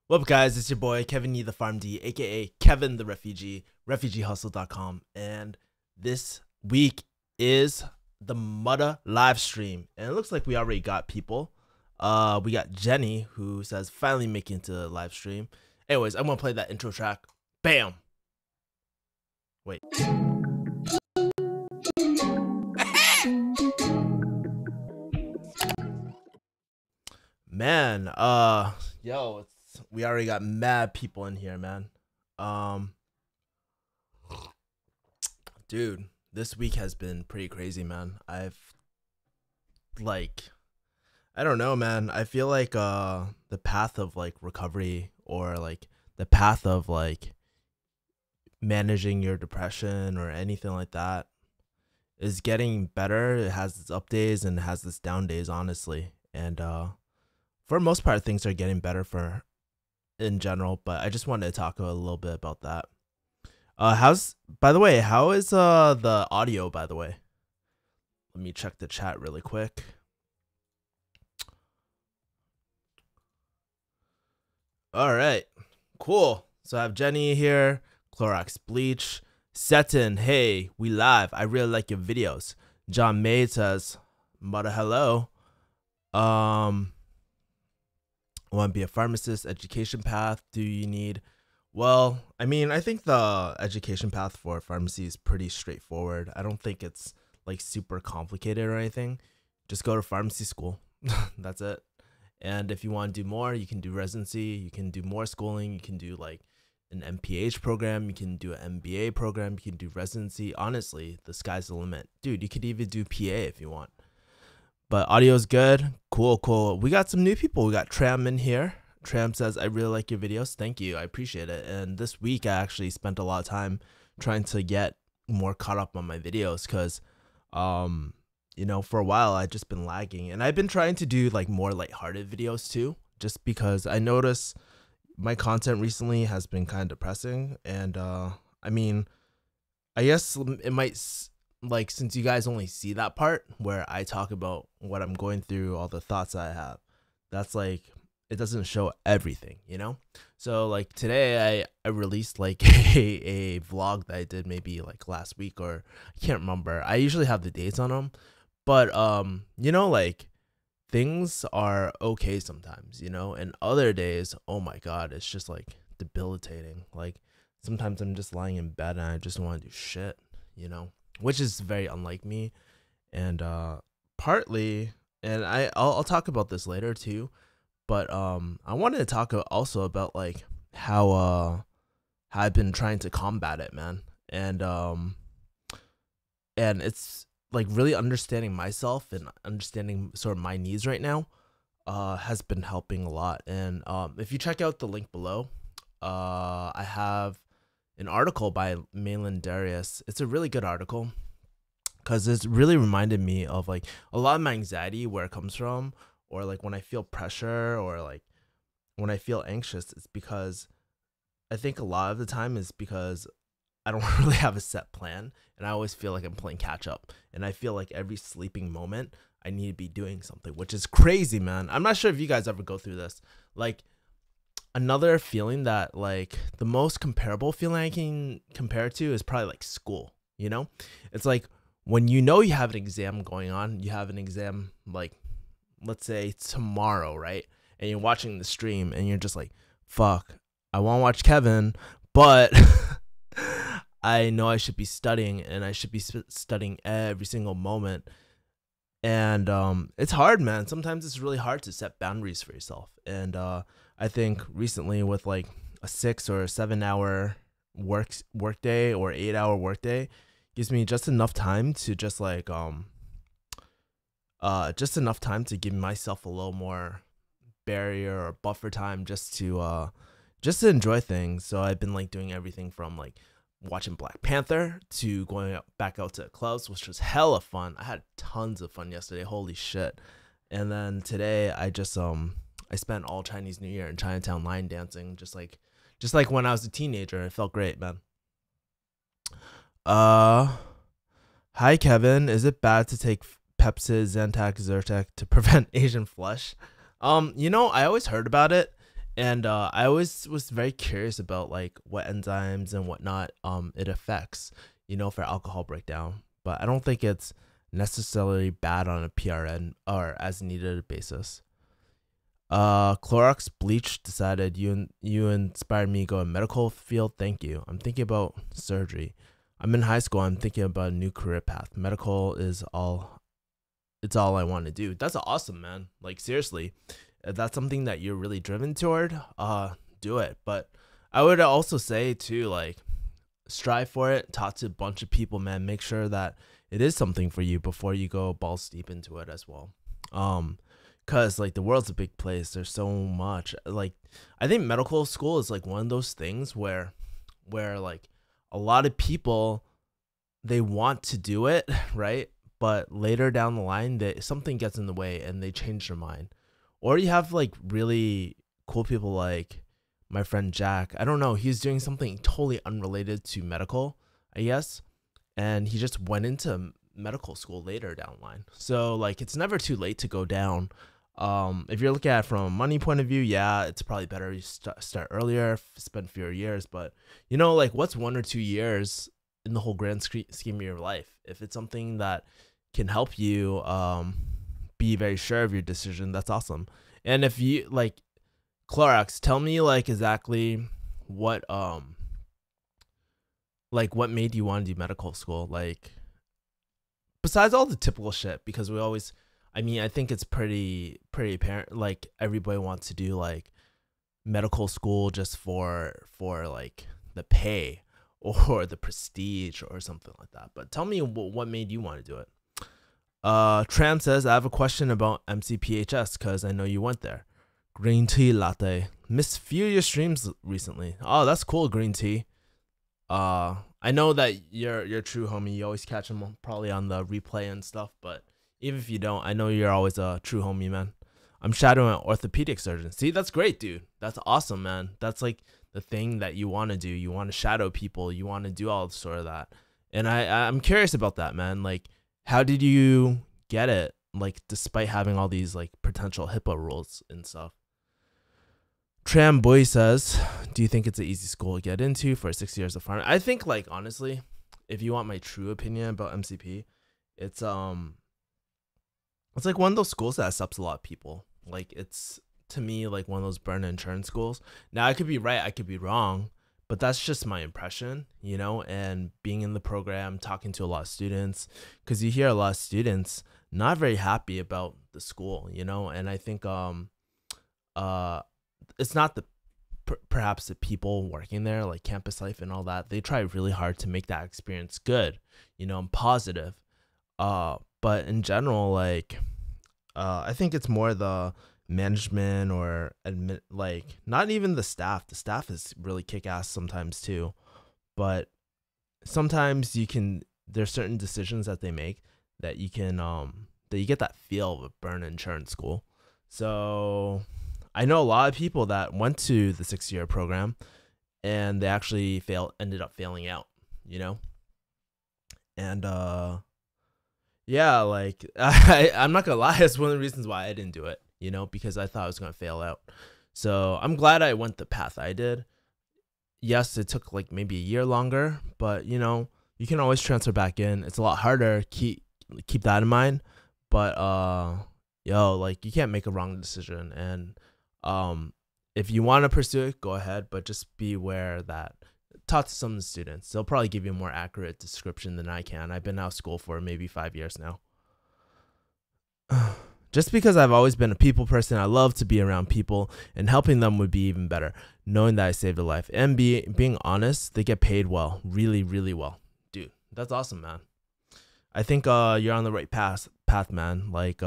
What up, guys? It's your boy Kevin the Farm D, aka Kevin the Refugee, refugeehustle.com, and this week is the Mutta live stream, and it looks like we already got people. We got Jenny, who says finally making it to the live stream. Anyways, I'm gonna play that intro track. Bam. Wait. Man, yo, we already got mad people in here, man. Dude, this week has been pretty crazy, man. I don't know, man. I feel like the path of like recovery, or like the path of like managing your depression or anything like that, is getting better. It has its up days and it has its down days, honestly. And for the most part, things are getting better in general, but I just wanted to talk a little bit about that. How is the audio, by the way? Let me check the chat really quick. All right, cool. So I have Jenny here, Clorox Bleach, Seton, hey, we live. I really like your videos. John May says, Mutta hello. Want to be a pharmacist, education path do you need? Well, I mean, I think the education path for pharmacy is pretty straightforward. I don't think it's like super complicated or anything. Just go to pharmacy school. That's it. And if you want to do more, you can do residency, you can do more schooling, you can do like an MPH program, you can do an MBA program, you can do residency. Honestly, the sky's the limit. Dude, you could even do PA if you want. But audio's good. Cool. We got some new people. We got Tram in here. Tram says, I really like your videos. Thank you. I appreciate it. And this week, I actually spent a lot of time trying to get more caught up on my videos because, you know, for a while, I've just been lagging. And I've been trying to do like more lighthearted videos too, just because I notice my content recently has been kind of depressing. And I mean, I guess it might... like, since you guys only see that part where I talk about what I'm going through, all the thoughts I have, that's like, it doesn't show everything, you know? So like today I released like a vlog that I did maybe like last week, or I can't remember. I usually have the dates on them, but you know, like things are okay sometimes, you know, and other days, oh my God, it's just like debilitating. Like sometimes I'm just lying in bed and I just want to do shit, you know? Which is very unlike me, and partly, and I'll talk about this later too, but I wanted to talk also about like how I've been trying to combat it, man, and it's like really understanding myself and understanding sort of my needs right now has been helping a lot. And if you check out the link below, I have an article by Malin Darius. It's a really good article because it's really reminded me of like a lot of my anxiety, where it comes from, or like when I feel pressure or like when I feel anxious. It's because I think a lot of the time is because I don't really have a set plan, and I always feel like I'm playing catch up, and I feel like every sleeping moment I need to be doing something, which is crazy, man. I'm not sure if you guys ever go through this. Like, another feeling that like the most comparable feeling I can compare it to is probably like school, you know? It's like when you know you have an exam going on, you have an exam like, let's say tomorrow, right? And you're watching the stream and you're just like, fuck, I want to watch Kevin, but I know I should be studying, and I should be studying every single moment. And it's hard, man. Sometimes it's really hard to set boundaries for yourself. And I think recently with like a 6 or 7 hour work day or 8 hour work day gives me just enough time to just like enough time to give myself a little more barrier or buffer time just to enjoy things. So I've been like doing everything from like watching Black Panther to going back out to clubs, which was hella fun. I had tons of fun yesterday. Holy shit. And then today I just I spent all Chinese New Year in Chinatown line dancing, just like when I was a teenager. It felt great, man. Hi Kevin, is it bad to take Pepsid, Zantac, Zyrtec to prevent Asian flush? You know, I always heard about it, And I always was very curious about like what enzymes and whatnot it affects, for alcohol breakdown. But I don't think it's necessarily bad on a PRN or as needed basis. Clorox Bleach decided you inspired me to go in medical field. Thank you. I'm thinking about surgery. I'm in high school. I'm thinking about a new career path. Medical is all. It's all I want to do. That's awesome, man. Like seriously, if that's something that you're really driven toward, do it. But I would also say too, like, strive for it. Talk to a bunch of people, man. Make sure that it is something for you before you go balls deep into it as well. Cause like the world's a big place. There's so much. Like, I think medical school is like one of those things where like a lot of people, they want to do it, right? But later down the line, that something gets in the way and they change their mind. Or you have like really cool people like my friend Jack. I don't know. He's doing something totally unrelated to medical, I guess. And he just went into medical school later down the line. So like it's never too late to go down. If you're looking at it from a money point of view, yeah, it's probably better you start earlier, spend fewer years. But like what's 1 or 2 years in the whole grand scheme of your life? If it's something that can help you be very sure of your decision, that's awesome. And if you like Clorox, tell me like exactly what what made you want to do medical school, like besides all the typical shit, because I think it's pretty apparent like everybody wants to do like medical school just for like the pay or the prestige or something like that. But tell me what made you want to do it. Tram says, I have a question about MCPHS because I know you went there. Green tea latte. Missed few of your streams recently. Oh, that's cool, green tea. I know that you're a true homie. You always catch him probably on the replay and stuff, but even if you don't, I know you're always a true homie, man. I'm shadowing an orthopedic surgeon. See, that's great, dude. That's awesome, man. That's like the thing that you want to do. You want to shadow people. You want to do all sort of that. And I'm curious about that, man. Like, how did you get it? Like, despite having all these like potential HIPAA rules and stuff. Tram Boy says, do you think it's an easy school to get into for 6 years of farming? I think, like, honestly, if you want my true opinion about MCP, it's like one of those schools that accepts a lot of people. Like, it's to me like one of those burn insurance schools. Now I could be right, I could be wrong, but that's just my impression, and being in the program, talking to a lot of students, because you hear a lot of students not very happy about the school, and I think it's not perhaps the people working there, like campus life and all that. They try really hard to make that experience good, and positive. But in general, like, I think it's more the management or not even the staff. The staff is really kick-ass sometimes too, but sometimes there's certain decisions that they make that you can that you get that feel of a burn insurance school. So I know a lot of people that went to the 6-year program and they actually ended up failing out, and yeah, like I'm not gonna lie, it's one of the reasons why I didn't do it, because I thought I was gonna fail out. So I'm glad I went the path I did. Yes, it took like maybe a year longer, but you can always transfer back in. It's a lot harder. Keep that in mind. But like you can't make a wrong decision. And if you want to pursue it, go ahead, but just be aware that talk to some of the students. They'll probably give you a more accurate description than I can. I've been out of school for maybe 5 years now. Just because I've always been a people person, I love to be around people, and helping them would be even better, knowing that I saved a life. And being honest, they get paid well, really, really well. Dude, that's awesome, man. I think you're on the right path, man. Like,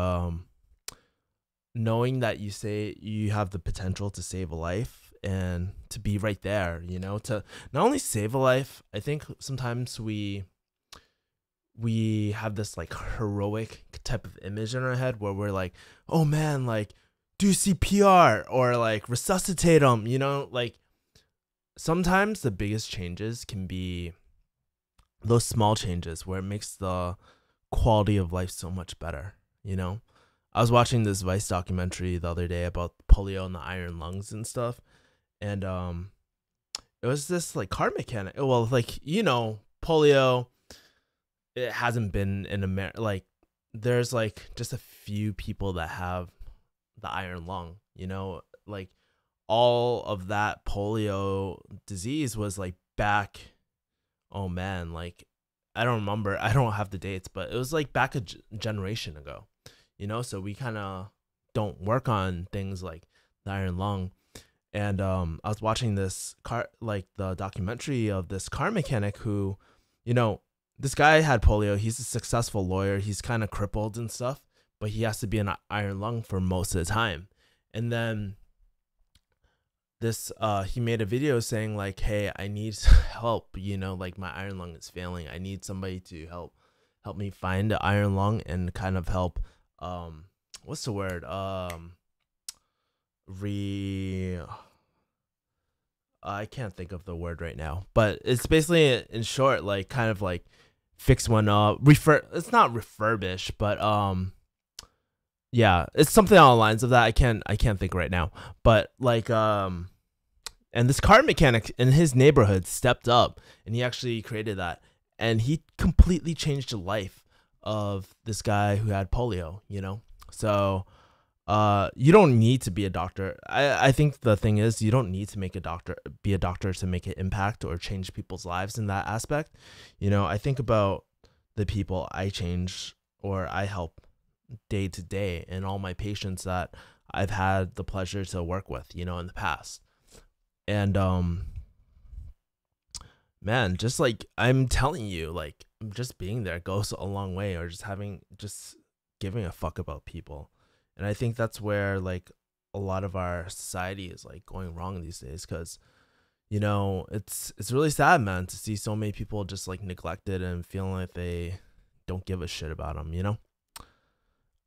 knowing that you have the potential to save a life and to be right there, to not only save a life. I think sometimes we have this like heroic type of image in our head where we're like, oh man, like do CPR or like resuscitate them, like sometimes the biggest changes can be those small changes where it makes the quality of life so much better, I was watching this Vice documentary the other day about polio and the iron lungs and stuff, and it was this like car mechanic. Well, like polio. It hasn't been in America. Like, there's like just a few people that have the iron lung. Like all of that polio disease was like back. Oh man, like I don't remember. I don't have the dates, but it was like back a generation ago. So we kind of don't work on things like the iron lung. And I was watching this the documentary of this car mechanic who, this guy had polio. He's a successful lawyer. He's kind of crippled and stuff, but he has to be an iron lung for most of the time. And then he made a video saying like, hey, I need help. Like my iron lung is failing. I need somebody to help me find an iron lung and kind of help. What's the word? I can't think of the word right now, but it's basically in short, like kind of like fix one up, it's not refurbish, but yeah, it's something along the lines of that. I can't think right now, but like and this car mechanic in his neighborhood stepped up and he actually created that, and he completely changed the life of this guy who had polio. So you don't need to be a doctor. I think the thing is, you don't need to be a doctor to make an impact or change people's lives in that aspect. I think about the people I change or I help day to day and all my patients that I've had the pleasure to work with, in the past. And man, just like I'm telling you, like just being there goes a long way, or just giving a fuck about people. And I think that's where like a lot of our society is like going wrong these days, because it's really sad, man, to see so many people just like neglected and feeling like they don't give a shit about them.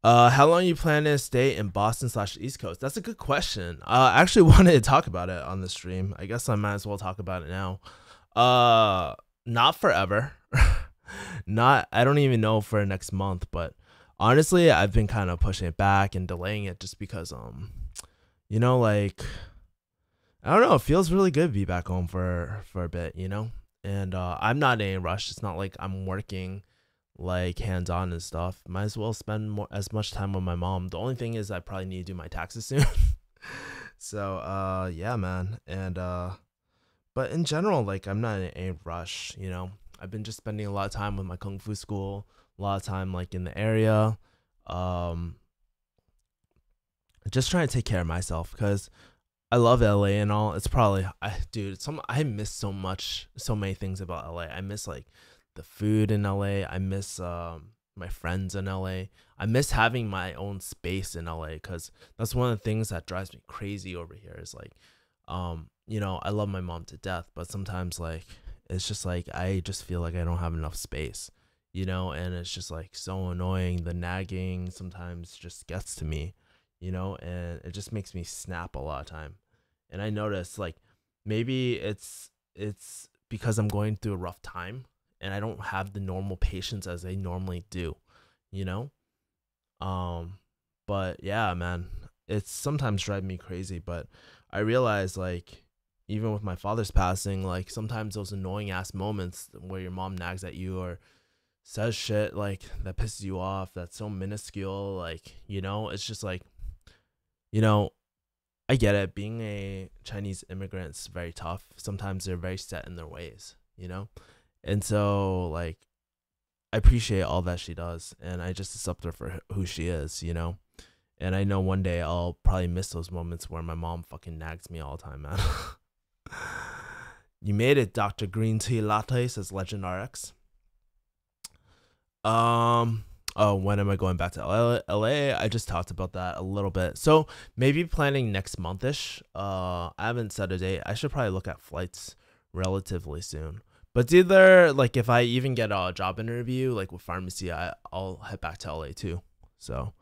How long you plan to stay in Boston / East Coast? That's a good question. I actually wanted to talk about it on the stream. I guess I might as well talk about it now. Not forever. I don't even know for next month, but honestly, I've been kind of pushing it back and delaying it just because, like, I don't know. It feels really good to be back home for a bit, and I'm not in a rush. It's not like I'm working like hands on and stuff. Might as well spend as much time with my mom. The only thing is I probably need to do my taxes soon. So, yeah, man. And, but in general, like, I'm not in a rush, I've been just spending a lot of time with my Kung Fu school, a lot of time like in the area, just trying to take care of myself, because I love LA and all. It's probably I miss so many things about LA. I miss like the food in LA. I miss my friends in LA. I miss having my own space in LA, because that's one of the things that drives me crazy over here is like I love my mom to death, but sometimes like it's just like I just feel like I don't have enough space. And it's just like so annoying. The nagging sometimes just gets to me, and it just makes me snap a lot of time. And I notice like maybe it's because I'm going through a rough time and I don't have the normal patience as I normally do, but yeah, man, it's sometimes driving me crazy. But I realize like even with my father's passing, like sometimes those annoying ass moments where your mom nags at you or says shit like that pisses you off, that's so minuscule, like it's just like I get it, being a Chinese immigrant is very tough. Sometimes they're very set in their ways, and so like I appreciate all that she does, and I just accept her for who she is, and I know one day I'll probably miss those moments where my mom fucking nags me all the time, man. You made it, Dr. Green Tea Latte, says Legend RX. When am I going back to LA? I just talked about that a little bit. So maybe planning next month-ish. I haven't set a date. I should probably look at flights relatively soon. But either like if I even get a job interview like with pharmacy, I'll head back to LA too. So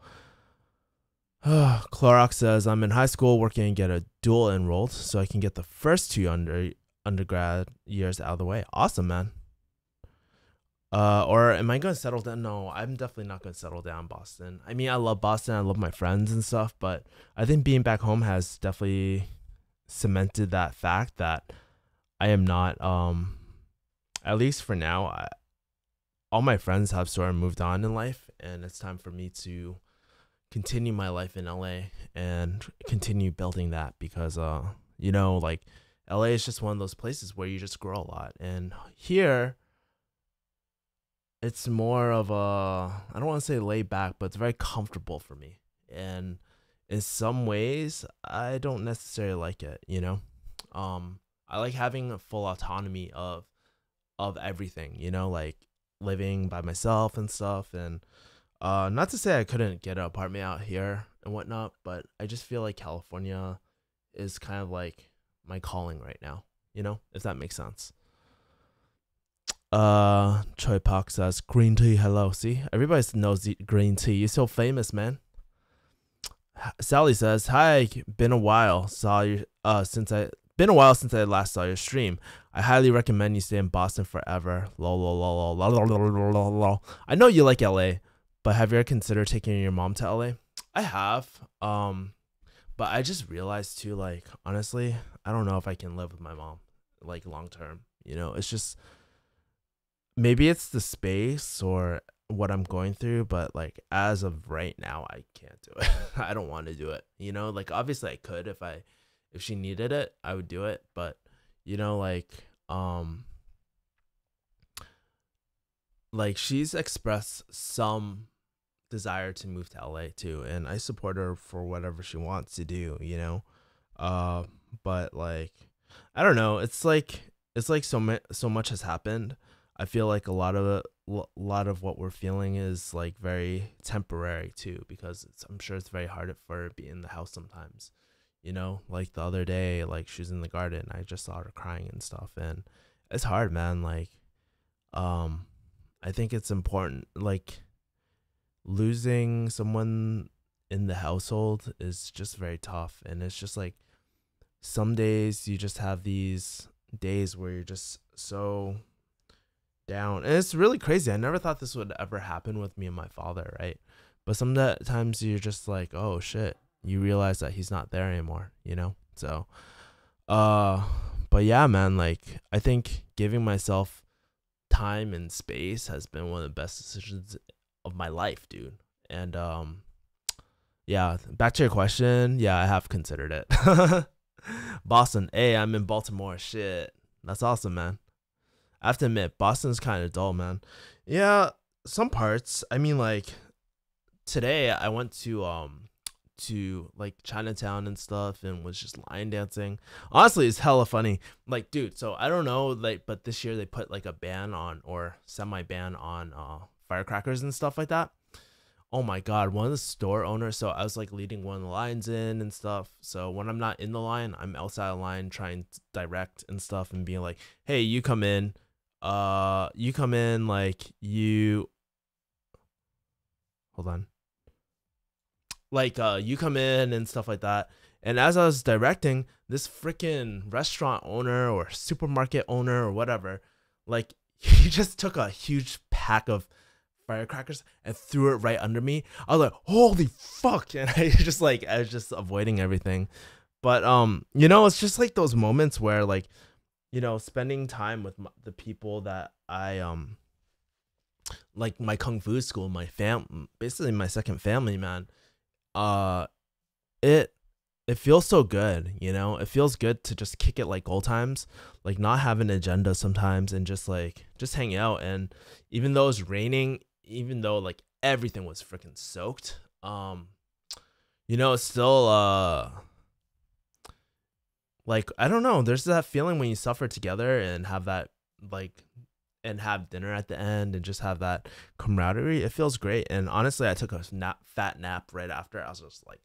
Clorox says I'm in high school working and get a dual enrolled so I can get the first two undergrad years out of the way. Awesome, man. Or am I gonna settle down? No, I'm definitely not gonna settle down in Boston. I mean, I love Boston. I love my friends and stuff, but I think being back home has definitely cemented that fact that I am not. At least for now, all my friends have sort of moved on in life, and it's time for me to continue my life in LA and continue building that because like LA is just one of those places where you just grow a lot. And here it's more of I don't want to say laid back, but it's very comfortable for me. And in some ways I don't necessarily like it. I like having a full autonomy of everything, like living by myself and stuff. And not to say I couldn't get an apartment out here and whatnot, but I just feel like California is kind of like my calling right now, if that makes sense. Choi Park says green tea. Hello. See, everybody knows green tea. You're so famous, man. Sally says, hi, been a while. Saw you been a while since I last saw your stream. I highly recommend you stay in Boston forever. Lol, lol, lol, lol, lol, lol, lol, lol, lol. I know you like LA, but have you ever considered taking your mom to LA? I have. But I just realized too, like, honestly, I don't know if I can live with my mom, like, long term. It's just, maybe it's the space or what I'm going through, but like as of right now, I can't do it. I don't want to do it. Like obviously I could if she needed it, I would do it. But like she's expressed some desire to move to LA too, and I support her for whatever she wants to do. But like I don't know. It's like so much has happened. I feel like a lot of what we're feeling is like very temporary too, because I'm sure it's very hard for her to be in the house sometimes. Like the other day, like she was in the garden, I just saw her crying and stuff, and it's hard, man. Like, I think it's important. Like, losing someone in the household is just very tough, and it's just like some days you just have these days where you're just so down, and it's really crazy. I never thought this would ever happen with me and my father, right? But sometimes you're just like, oh shit, you realize that he's not there anymore, so but yeah, man, like I think giving myself time and space has been one of the best decisions of my life, dude. And yeah, back to your question, yeah, I have considered it. Boston, hey, I'm in Baltimore. Shit, that's awesome, man. I have to admit, Boston's kind of dull, man. Yeah, some parts. I mean, like today I went to like Chinatown and stuff and was just line dancing. Honestly, it's hella funny. Like, dude, so I don't know, like, but this year they put like a ban on or semi-ban on firecrackers and stuff like that. Oh my god, one of the store owners, so I was like leading one of the lines in and stuff. So when I'm not in the line, I'm outside the line trying to direct and stuff and being like, hey, you come in, like you hold on. Like you come in and stuff like that. And as I was directing, this freaking restaurant owner or supermarket owner or whatever, like he just took a huge pack of firecrackers and threw it right under me. I was like, holy fuck. And I was just avoiding everything. But it's just like those moments where like, spending time with the people that I like my kung fu school, my basically my second family, man. It feels so good, it feels good to just kick it like old times, like not have an agenda sometimes and just hang out. And even though it's raining, even though like everything was freaking soaked, it's still like I don't know, there's that feeling when you suffer together and have that like and have dinner at the end and just have that camaraderie. It feels great. And honestly, I took a fat nap right after. I was just like,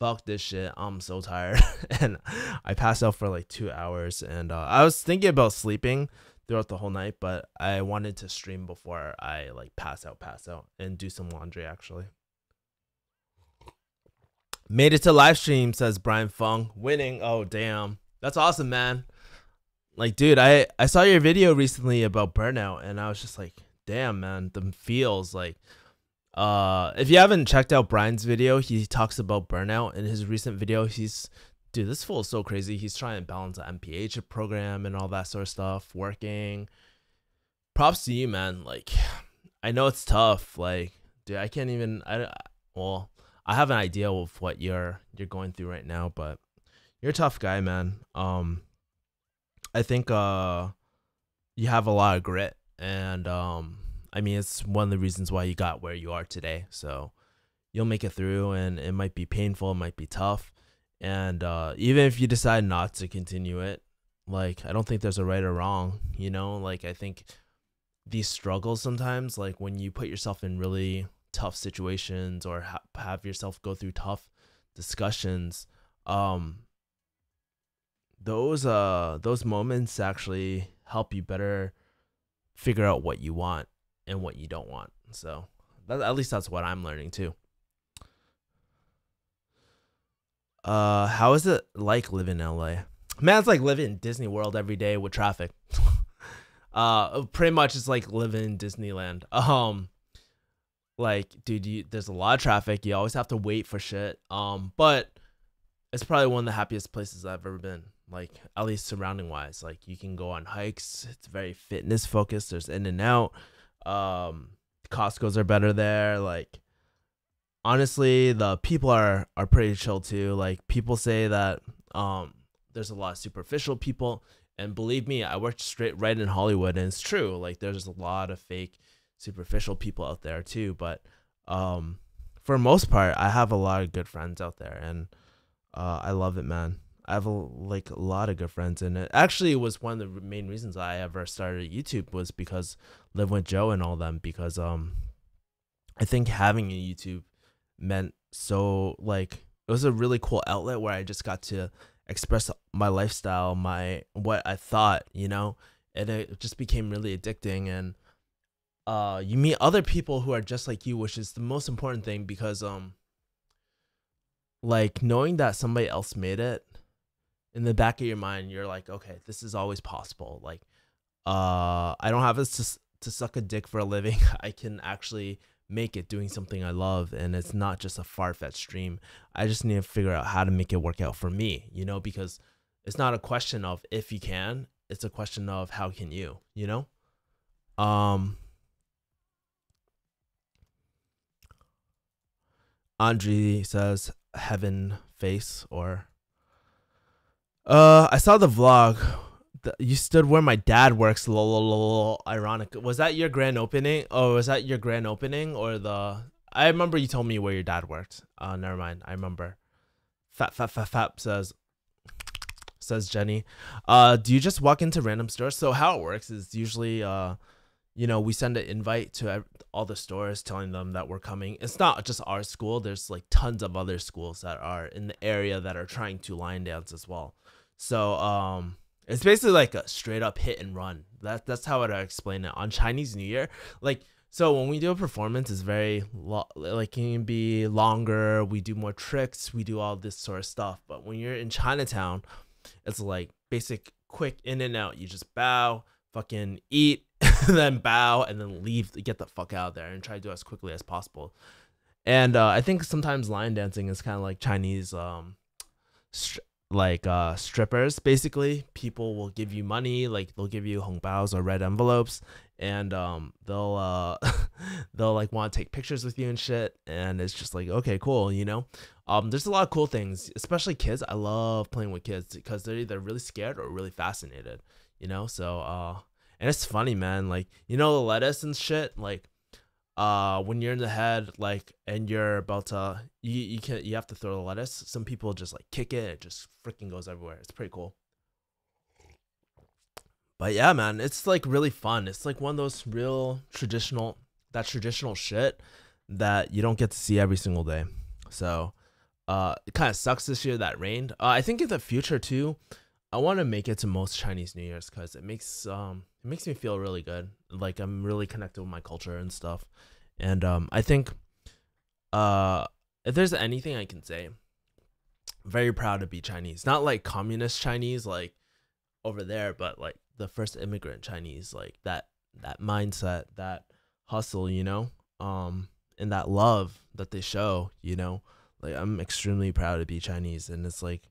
fuck this shit, I'm so tired. And I passed out for like 2 hours, and I was thinking about sleeping throughout the whole night, but I wanted to stream before I like pass out and do some laundry. Actually made it to live stream, says Brian Fung. Winning, oh damn, that's awesome, man. Like, dude, I saw your video recently about burnout, and I was just like, damn, man, the feels like. If you haven't checked out Brian's video, he talks about burnout in his recent video. Dude, this fool is so crazy. He's trying to balance an MPH program and all that sort of stuff, working. Props to you, man. Like, I know it's tough. Like, dude, I can't even. Well, I have an idea of what you're going through right now, but you're a tough guy, man. I think you have a lot of grit, and I mean, it's one of the reasons why you got where you are today. So you'll make it through, and it might be painful, it might be tough, and even if you decide not to continue it, like, I don't think there's a right or wrong, you know. Like, I think these struggles sometimes, like when you put yourself in really tough situations or have yourself go through tough discussions, those moments actually help you better figure out what you want and what you don't want. So at least that's what I'm learning too. How is it like living in LA? Man, it's like living in Disney World every day with traffic. Pretty much it's like living in Disneyland. Like, dude, there's a lot of traffic. You always have to wait for shit. But it's probably one of the happiest places I've ever been. Like, at least surrounding wise. Like, you can go on hikes. It's very fitness focused. There's in and out. Costco's are better there. Like, honestly, the people are pretty chill too. Like, people say that there's a lot of superficial people, and believe me, I worked straight right in Hollywood, and it's true. Like, there's a lot of fake superficial people out there too, but for most part, I have a lot of good friends out there, and I love it, man. I have a lot of good friends, and it actually was one of the main reasons I ever started YouTube, was because Live with Joe and all them, because I think having a YouTube meant so, like, it was a really cool outlet where I just got to express my lifestyle, what I thought, you know, and it just became really addicting. And you meet other people who are just like you, which is the most important thing, because like, knowing that somebody else made it, in the back of your mind, you're like, okay, this is always possible. Like, I don't have to suck a dick for a living. I can actually make it doing something I love, and it's not just a far-fetched dream. I just need to figure out how to make it work out for me, you know, because it's not a question of if you can, it's a question of how can you, you know? Andre says heaven face, or I saw the vlog. You stood where my dad works. Lol, ironic. Was that your grand opening? Oh, was that your grand opening, or the? I remember you told me where your dad worked. Never mind. I remember. Fap says Jenny. Do you just walk into random stores? So how it works is usually you know, we send an invite to all the stores telling them that we're coming. It's not just our school. There's like tons of other schools that are in the area that are trying to line dance as well. So it's basically like a straight up hit and run. That's how I'd explain it. On Chinese New Year, like, so when we do a performance, it's very like, it can be longer. We do more tricks. We do all this sort of stuff. But when you're in Chinatown, it's like basic, quick in and out. You just bow, fucking eat, then bow, and then leave. Get the fuck out of there and try to do it as quickly as possible. And I think sometimes line dancing is kind of like Chinese strippers. Basically, people will give you money, like they'll give you hongbaos or red envelopes, and they'll they'll like want to take pictures with you and shit, and it's just like, okay, cool, you know. There's a lot of cool things, especially kids. I love playing with kids because they're either really scared or really fascinated, you know. So and it's funny, man, like, you know, the lettuce and shit, like when you're in the head, like, and you're about to, you have to throw the lettuce. Some people just like kick it. It just freaking goes everywhere. It's pretty cool. But yeah, man, it's like really fun. It's like one of those real traditional shit that you don't get to see every single day. So it kind of sucks this year that it rained. I think in the future too, I want to make it to most Chinese New Years because it makes me feel really good. Like, I'm really connected with my culture and stuff. And I think if there's anything I can say, I'm very proud to be Chinese. Not like communist Chinese, like over there, but like the first immigrant Chinese, like that mindset, that hustle, and that love that they show, like I'm extremely proud to be Chinese, and it's like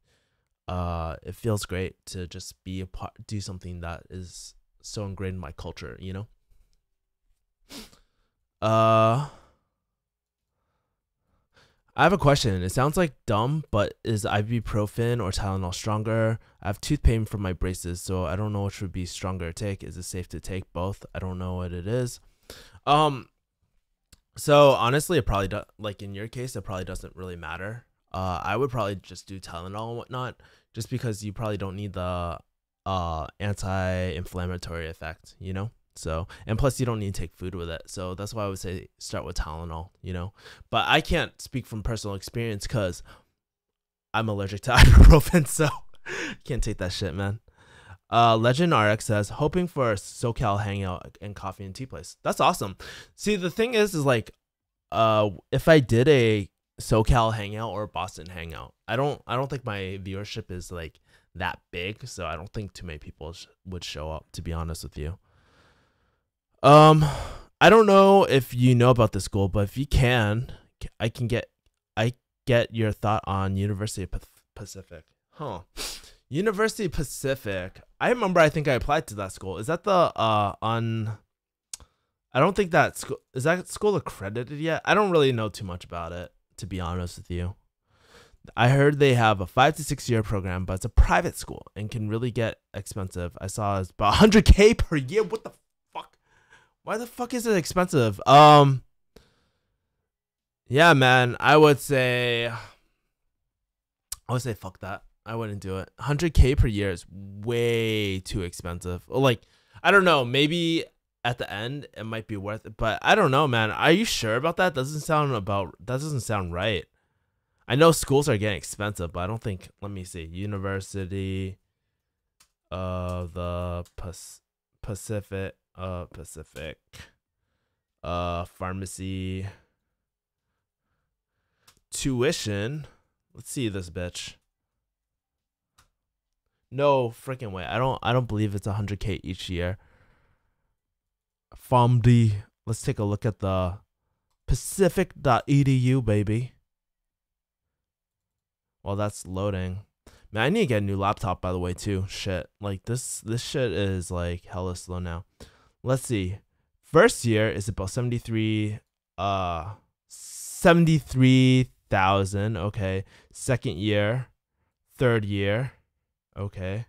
it feels great to just be a part, do something that is so ingrained in my culture. Uh, I have a question. It sounds like dumb, but is ibuprofen or Tylenol stronger? I have tooth pain from my braces, so I don't know which would be stronger to take. Is it safe to take both? I don't know what it is. Um, so honestly, it probably like in your case, it probably doesn't really matter. I would probably just do Tylenol and whatnot, just because you probably don't need the anti-inflammatory effect. So, and plus you don't need to take food with it. So that's why I would say start with Tylenol. But I can't speak from personal experience because I'm allergic to ibuprofen, so can't take that shit, man. Legend RX says, hoping for a SoCal hangout and coffee and tea place. That's awesome. See, the thing is like, if I did a SoCal hangout or Boston hangout, I don't think my viewership is like that big, so I don't think too many people would show up, to be honest with you. I don't know if you know about this school, but if you can, I get your thought on University of Pacific. Huh. University Pacific. I remember I think I applied to that school. Is that the on I don't think that school is that school accredited yet? I don't really know too much about it, to be honest with you. I heard they have a 5 to 6 year program, but it's a private school and can really get expensive. I saw it's about 100K per year. What the fuck? Why the fuck is it expensive? Yeah, man, I would say fuck that. I wouldn't do it. 100K per year is way too expensive. Like, I don't know, maybe at the end it might be worth it, but I don't know, man. Are you sure about that? That doesn't sound right. I know schools are getting expensive, but I don't think. Let me see. University of the Pacific pharmacy tuition. Let's see this bitch. No freaking way. I don't believe it's 100K each year. PharmD. Let's take a look at the pacific.edu, baby. Well, that's loading. Man, I need to get a new laptop, by the way, too. Shit. Like, this shit is, like, hella slow now. Let's see. First year is about 73,000. Okay. Second year. Third year. Okay.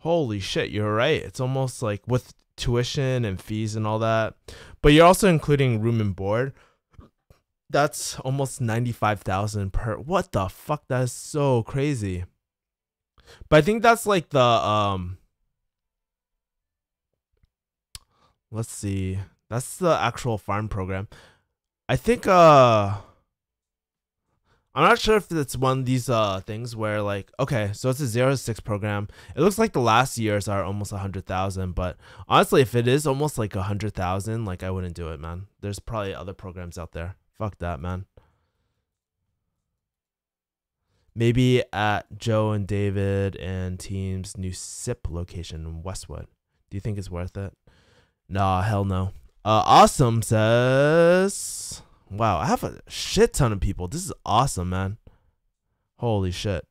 Holy shit, you're right. It's almost like with tuition and fees and all that. But you're also including room and board. That's almost 95,000 per. What the fuck? That is so crazy. But I think that's like the let's see. That's the actual farm program. I think I'm not sure if it's one of these things where like, okay, so it's a 0 to 6 program. It looks like the last years are almost 100,000, but honestly, if it is almost like 100,000, like I wouldn't do it, man. There's probably other programs out there. Fuck that, man. Maybe at Joe and David and team's new SIP location in Westwood. Do you think it's worth it? Nah, hell no. Awesome says, wow, I have a shit ton of people. This is awesome, man. Holy shit.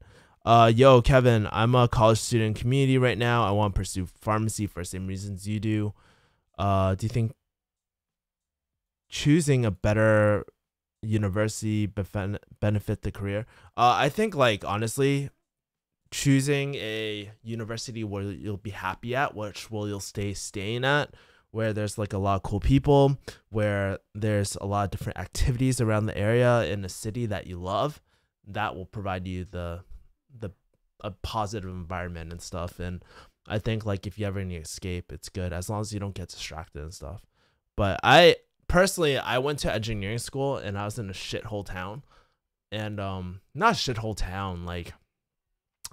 Yo, Kevin, I'm a college student in community right now. I want to pursue pharmacy for the same reasons you do. Do you think choosing a better university benefit the career? I think, like, honestly, choosing a university where you'll be happy at, which will you'll staying at, where there's like a lot of cool people, where there's a lot of different activities around the area in a city that you love, that will provide you a positive environment and stuff. And I think, like, if you ever need to escape, it's good as long as you don't get distracted and stuff. But I went to engineering school and I was in a shithole town, and not a shithole town, like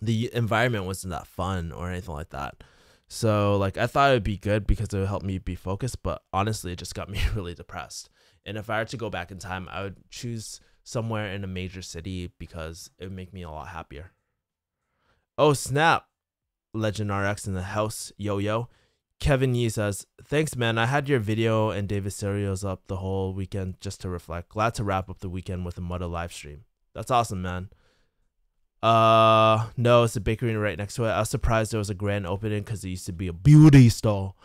the environment wasn't that fun or anything like that. So, like, I thought it would be good because it would help me be focused, but honestly, it just got me really depressed. And if I were to go back in time, I would choose somewhere in a major city because it would make me a lot happier. Oh, snap. Legend RX in the house. Yo. Kevin Yee says, thanks, man. I had your video and David Serio's up the whole weekend just to reflect. Glad to wrap up the weekend with a Mudda live stream. That's awesome, man. No, it's a bakery right next to it. I was surprised there was a grand opening because it used to be a beauty stall.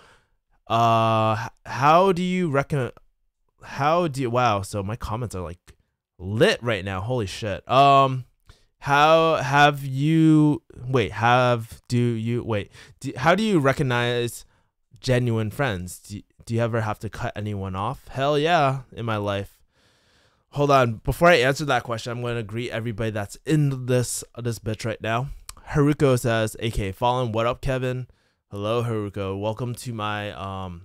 How do you reckon? Wow, so my comments are like lit right now. Holy shit. How do you recognize genuine friends? Do you ever have to cut anyone off? Hell yeah, in my life. Hold on, before I answer that question, I'm going to greet everybody that's in this bitch right now. Haruko says, AK Fallen, what up, Kevin? Hello, Haruko. Welcome to my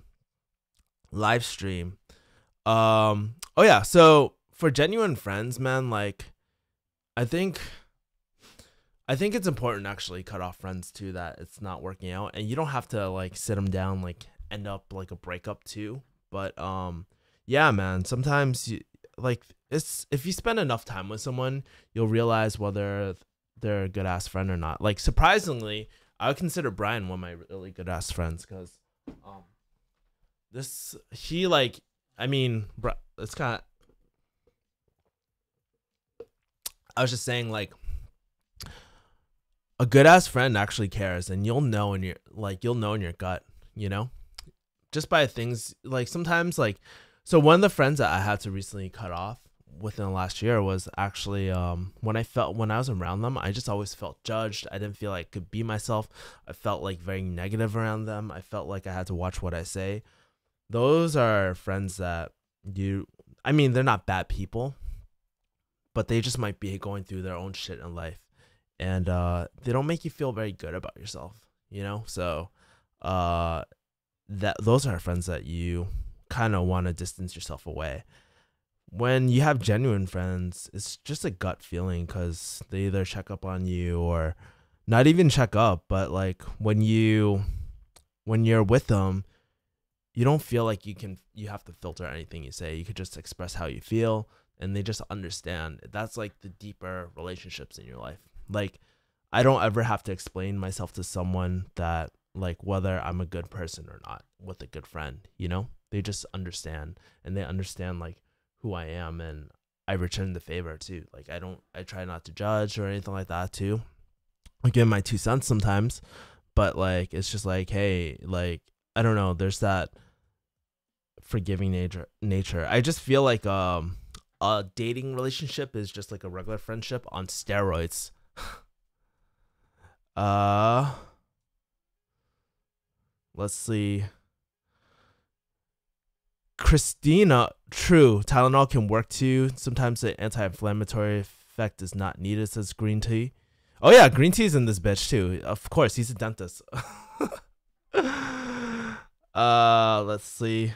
live stream. Oh yeah, so for genuine friends, man, like I think it's important to actually cut off friends too that it's not working out, and you don't have to like sit them down, like end up like a breakup too. But yeah, man, sometimes it's if you spend enough time with someone, you'll realize whether they're a good ass friend or not. Like surprisingly, I would consider Brian one of my really good ass friends because it's kind of. I was just saying, like, a good ass friend actually cares, and you'll know in your gut, you know, just by things like sometimes like. So one of the friends that I had to recently cut off within the last year was actually when I was around them, I just always felt judged. I didn't feel like I could be myself. I felt like very negative around them. I felt like I had to watch what I say. Those are friends that they're not bad people, but they just might be going through their own shit in life, and they don't make you feel very good about yourself, you know. So those are friends that you kind of want to distance yourself away. When you have genuine friends, it's just a gut feeling because they either check up on you or not even check up, but like when you're with them, you don't feel like you have to filter anything you say. You could just express how you feel, and they just understand. That's like the deeper relationships in your life. Like, I don't ever have to explain myself to someone that, like, whether I'm a good person or not with a good friend, you know? They just understand, and they understand like who I am, and I return the favor too. Like, I try not to judge or anything like that too. I give my 2 cents sometimes, but like, it's just like, hey, like, I don't know, there's that forgiving nature. I just feel like a dating relationship is just like a regular friendship on steroids. Let's see. Christina, true. Tylenol can work too. Sometimes the anti-inflammatory effect is not needed, says green tea. Oh yeah, green tea's in this bitch too. Of course, he's a dentist. Let's see.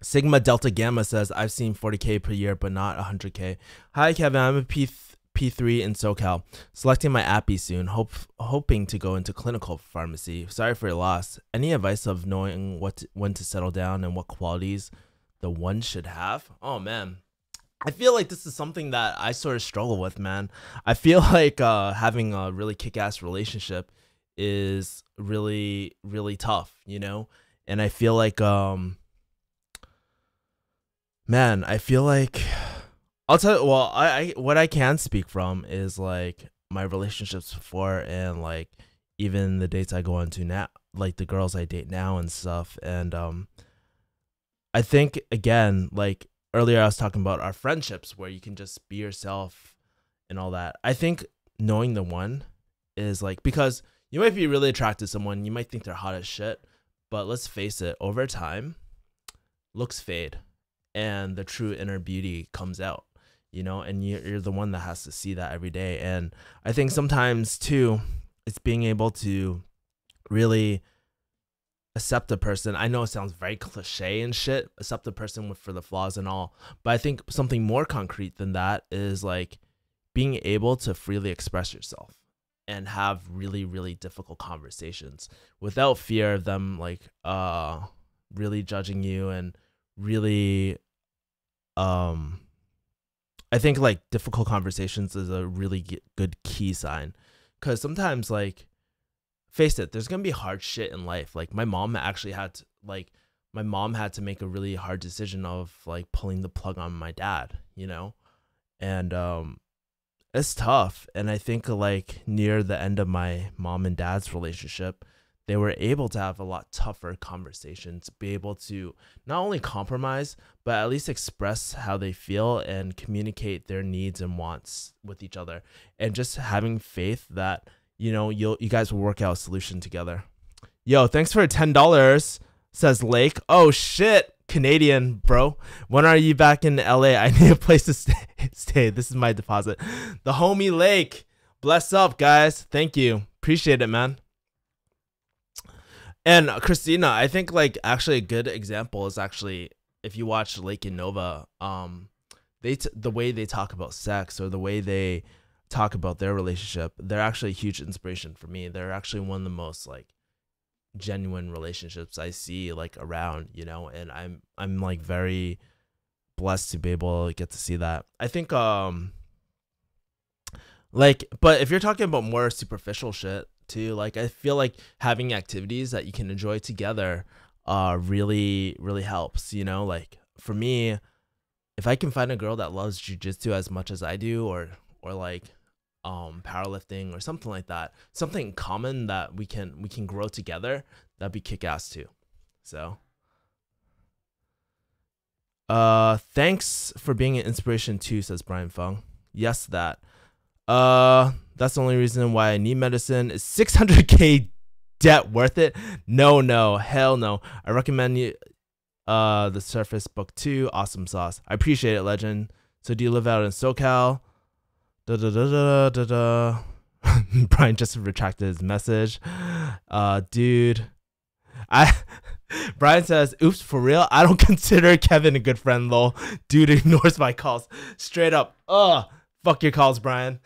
Sigma Delta Gamma says, I've seen 40K per year, but not 100K. Hi, Kevin. I'm a P3 in SoCal. Selecting my appy soon. Hoping to go into clinical pharmacy. Sorry for your loss. Any advice of knowing when to settle down and what qualities the one should have? Oh, man. I feel like this is something that I sort of struggle with, man. I feel like having a really kick-ass relationship is really, really tough, you know? And I feel like... Man, I feel like I'll tell you. Well, I what I can speak from is like my relationships before, and like even the dates I go on to now, like the girls I date now and stuff. And I think again, like earlier, I was talking about our friendships where you can just be yourself and all that. I think knowing the one is like, because you might be really attracted to someone, you might think they're hot as shit, but let's face it, over time, looks fade. And the true inner beauty comes out, you know, and you're the one that has to see that every day. And I think sometimes too, it's being able to really accept a person. I know it sounds very cliche and shit, accept a person for the flaws and all, but I think something more concrete than that is like being able to freely express yourself and have really, really difficult conversations without fear of them like really judging you, and really I think like difficult conversations is a really good key sign, because sometimes, like, face it, there's gonna be hard shit in life. Like my mom actually had to, like, my mom had to make a really hard decision of like pulling the plug on my dad, you know? And it's tough. And I think like near the end of my mom and dad's relationship, they were able to have a lot tougher conversations, be able to not only compromise, but at least express how they feel and communicate their needs and wants with each other. And just having faith that, you know, you guys will work out a solution together. Yo, thanks for $10, says Lake. Oh shit, Canadian, bro. When are you back in LA? I need a place to stay. This is my deposit. The homie Lake. Bless up, guys. Thank you. Appreciate it, man. And Christina, I think like actually a good example is actually if you watch Lake and Nova, the way they talk about sex or the way they talk about their relationship, they're actually a huge inspiration for me. They're actually one of the most like genuine relationships I see like around, you know, and I'm like very blessed to be able to get to see that. I think like, but if you're talking about more superficial shit too, like I feel like having activities that you can enjoy together really helps, you know. Like for me, if I can find a girl that loves jujitsu as much as I do, or like powerlifting or something like that, something common that we can grow together, that'd be kick-ass too. So thanks for being an inspiration too, says Brian Fung. Yes, that that's the only reason why I need medicine. Is 600k debt worth it? No, hell no. I recommend you The Surface book 2. Awesome sauce. I appreciate it, legend. So do you live out in SoCal? Brian just retracted his message. Dude, Brian says, oops, for real, I don't consider Kevin a good friend, lol. Dude ignores my calls straight up. Fuck your calls, Brian.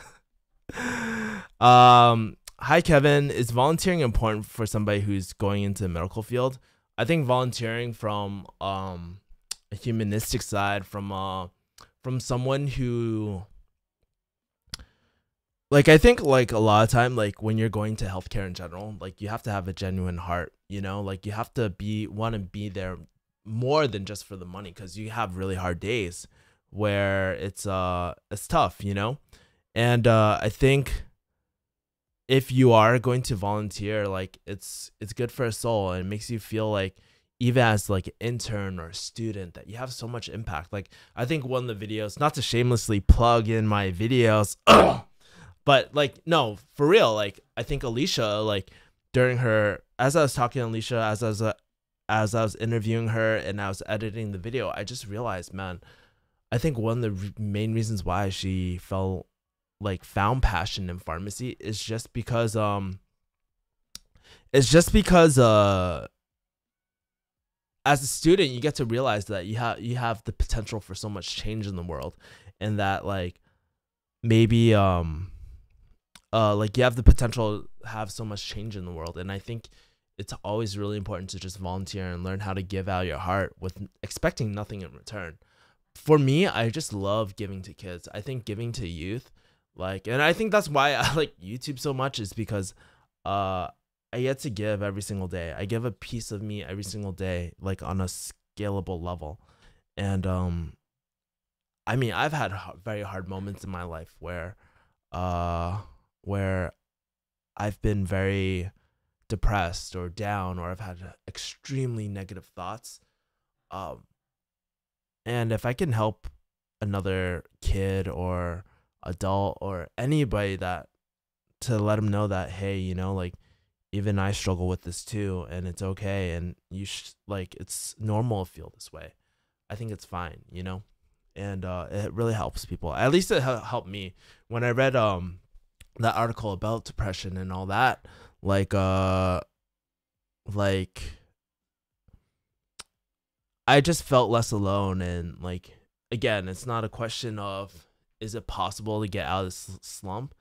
Hi Kevin, is volunteering important for somebody who's going into the medical field? I think volunteering from a humanistic side, from someone who, like, I think like a lot of time, like when you're going to healthcare in general, like you have to have a genuine heart, you know, like you have to want to be there more than just for the money, because you have really hard days where it's tough, you know. And I think if you are going to volunteer, like it's good for a soul, and it makes you feel like, even as like an intern or a student, that you have so much impact. Like I think one of the videos, not to shamelessly plug in my videos, but like, no, for real, like I think Alicia, like during her, as I was talking to Alicia, as I was interviewing her and I was editing the video, I just realized, man, I think one of the main reasons why she found passion in pharmacy is just because as a student you get to realize that you have the potential for so much change in the world, and that like maybe like you have the potential to have so much change in the world. And I think it's always really important to just volunteer and learn how to give out your heart with expecting nothing in return. For me, I just love giving to kids. I think giving to youth, like, and I think that's why I like YouTube so much, is because I get to give every single day. I give a piece of me every single day, like on a scalable level. And I mean, I've had very hard moments in my life where I've been very depressed or down, or I've had extremely negative thoughts. And if I can help another kid or adult or anybody to let them know that, hey, you know, like even I struggle with this too, and it's okay, and like it's normal to feel this way. I think it's fine, you know, and it really helps people. At least it helped me when I read that article about depression and all that. Like I just felt less alone, and like again, it's not a question of is it possible to get out of this slump.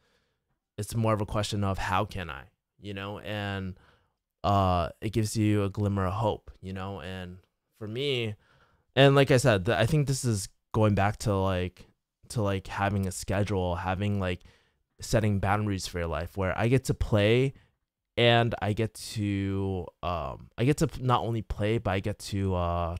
It's more of a question of how can I, you know, and it gives you a glimmer of hope, you know. And for me, and like I said, I think this is going back to like having a schedule, having like setting boundaries for your life, where I get to play and I get to not only play, but I get to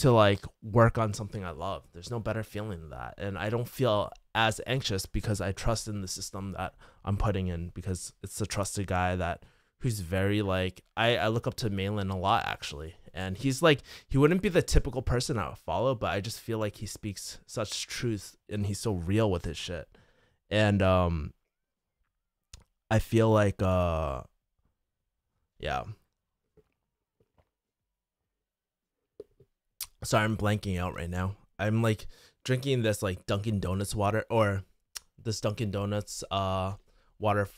like work on something I love. There's no better feeling than that. And I don't feel as anxious because I trust in the system that I'm putting in, because it's a trusted guy that who's very like, I look up to Malin a lot actually. And he's like, he wouldn't be the typical person I would follow, but I just feel like he speaks such truth and he's so real with his shit. And I feel like yeah. Sorry, I'm blanking out right now. I'm like drinking this like Dunkin' Donuts water, or this Dunkin' Donuts water,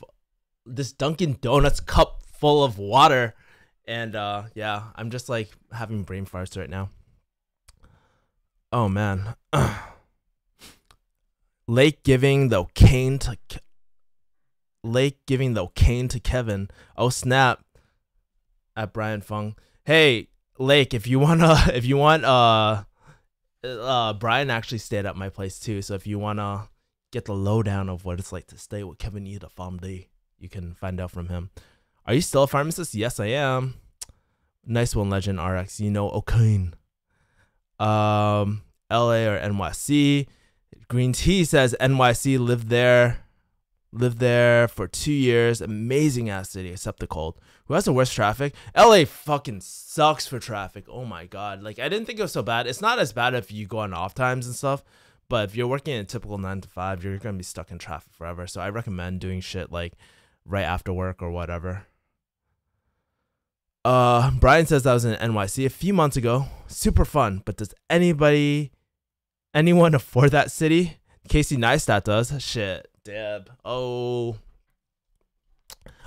this Dunkin' Donuts cup full of water, and yeah, I'm just like having brain farts right now. Oh man. Lake giving the cane to Kevin. Oh snap. At Brian Fung. Hey, Lake, if you want Brian actually stayed at my place too, so if you wanna get the lowdown of what it's like to stay with Kevin E. the Famdy, you can find out from him. Are you still a pharmacist? Yes, I am. Nice one, Legend RX. You know, O'Kane. LA or NYC. Green Tea says NYC, lived there for 2 years. Amazing ass city, except the cold. Who has the worst traffic? LA fucking sucks for traffic. Oh my god. Like, I didn't think it was so bad. It's not as bad if you go on off times and stuff, but if you're working a typical 9 to 5, you're gonna be stuck in traffic forever. So I recommend doing shit like right after work or whatever. Brian says I was in NYC a few months ago. Super fun, but does anyone afford that city? Casey Neistat does. Shit. Deb. Oh,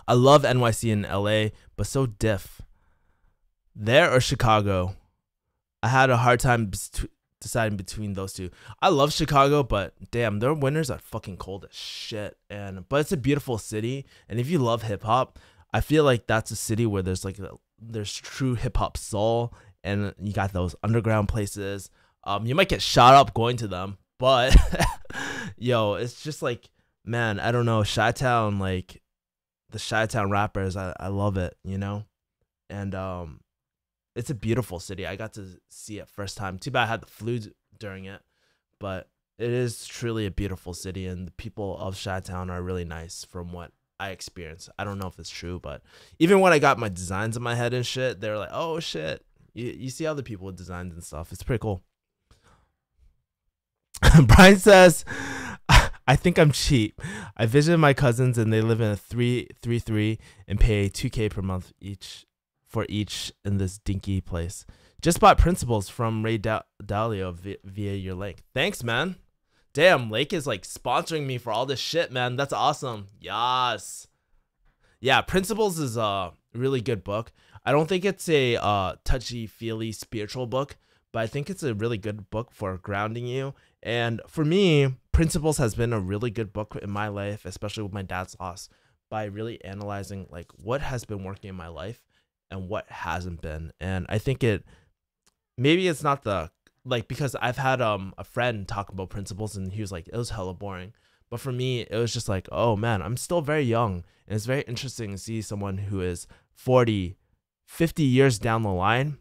I love NYC and LA, but so diff. There or Chicago? I had a hard time deciding between those two. I love Chicago, but damn, their winters are fucking cold as shit. But it's a beautiful city, and if you love hip hop, I feel like that's a city where there's true hip hop soul, and you got those underground places. You might get shot up going to them, but yo, it's just like, man, I don't know, Chi-Town, like the Chi-Town rappers, I love it, you know? And it's a beautiful city. I got to see it first time. Too bad I had the flu during it, but it is truly a beautiful city, and the people of Chi-Town are really nice from what I experienced. I don't know if it's true, but even when I got my designs in my head and shit, they're like, oh shit, you see other people with designs and stuff. It's pretty cool. Brian says, I think I'm cheap. I visited my cousins and they live in a 333 and pay $2K per month for each in this dinky place. Just bought Principles from Ray Dalio via your link. Thanks, man. Damn, Lake is like sponsoring me for all this shit, man. That's awesome. Yes. Yeah, Principles is a really good book. I don't think it's a touchy-feely spiritual book, but I think it's a really good book for grounding you. And for me, Principles has been a really good book in my life, especially with my dad's loss, by really analyzing like what has been working in my life and what hasn't been. And I think maybe it's not because I've had a friend talk about Principles and he was like, it was hella boring. But for me, it was just like, oh man, I'm still very young. And it's very interesting to see someone who is 40, 50 years down the line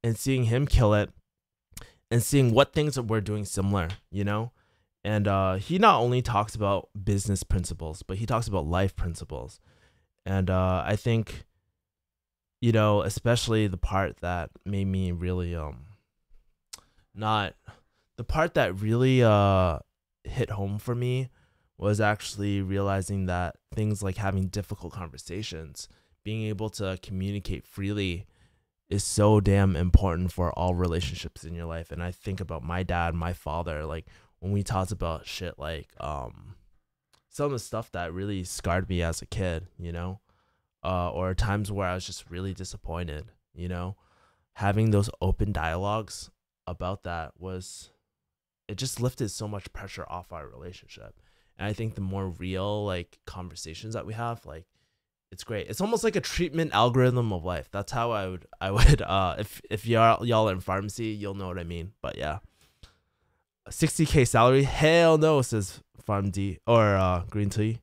and seeing him kill it and seeing what things that we're doing similar, you know? And he not only talks about business principles, but he talks about life principles. And I think, you know, especially the part that made me really, the part that really hit home for me was actually realizing that things like having difficult conversations, being able to communicate freely is so damn important for all relationships in your life. And I think about my dad, my father, like when we talked about shit like some of the stuff that really scarred me as a kid, you know, or times where I was just really disappointed, you know, having those open dialogues about that it just lifted so much pressure off our relationship. And I think the more real like conversations that we have, like, it's great. It's almost like a treatment algorithm of life. That's how I would if y'all are in pharmacy, you'll know what I mean. But yeah. 60K salary? Hell no, says Farm D or Green Tea.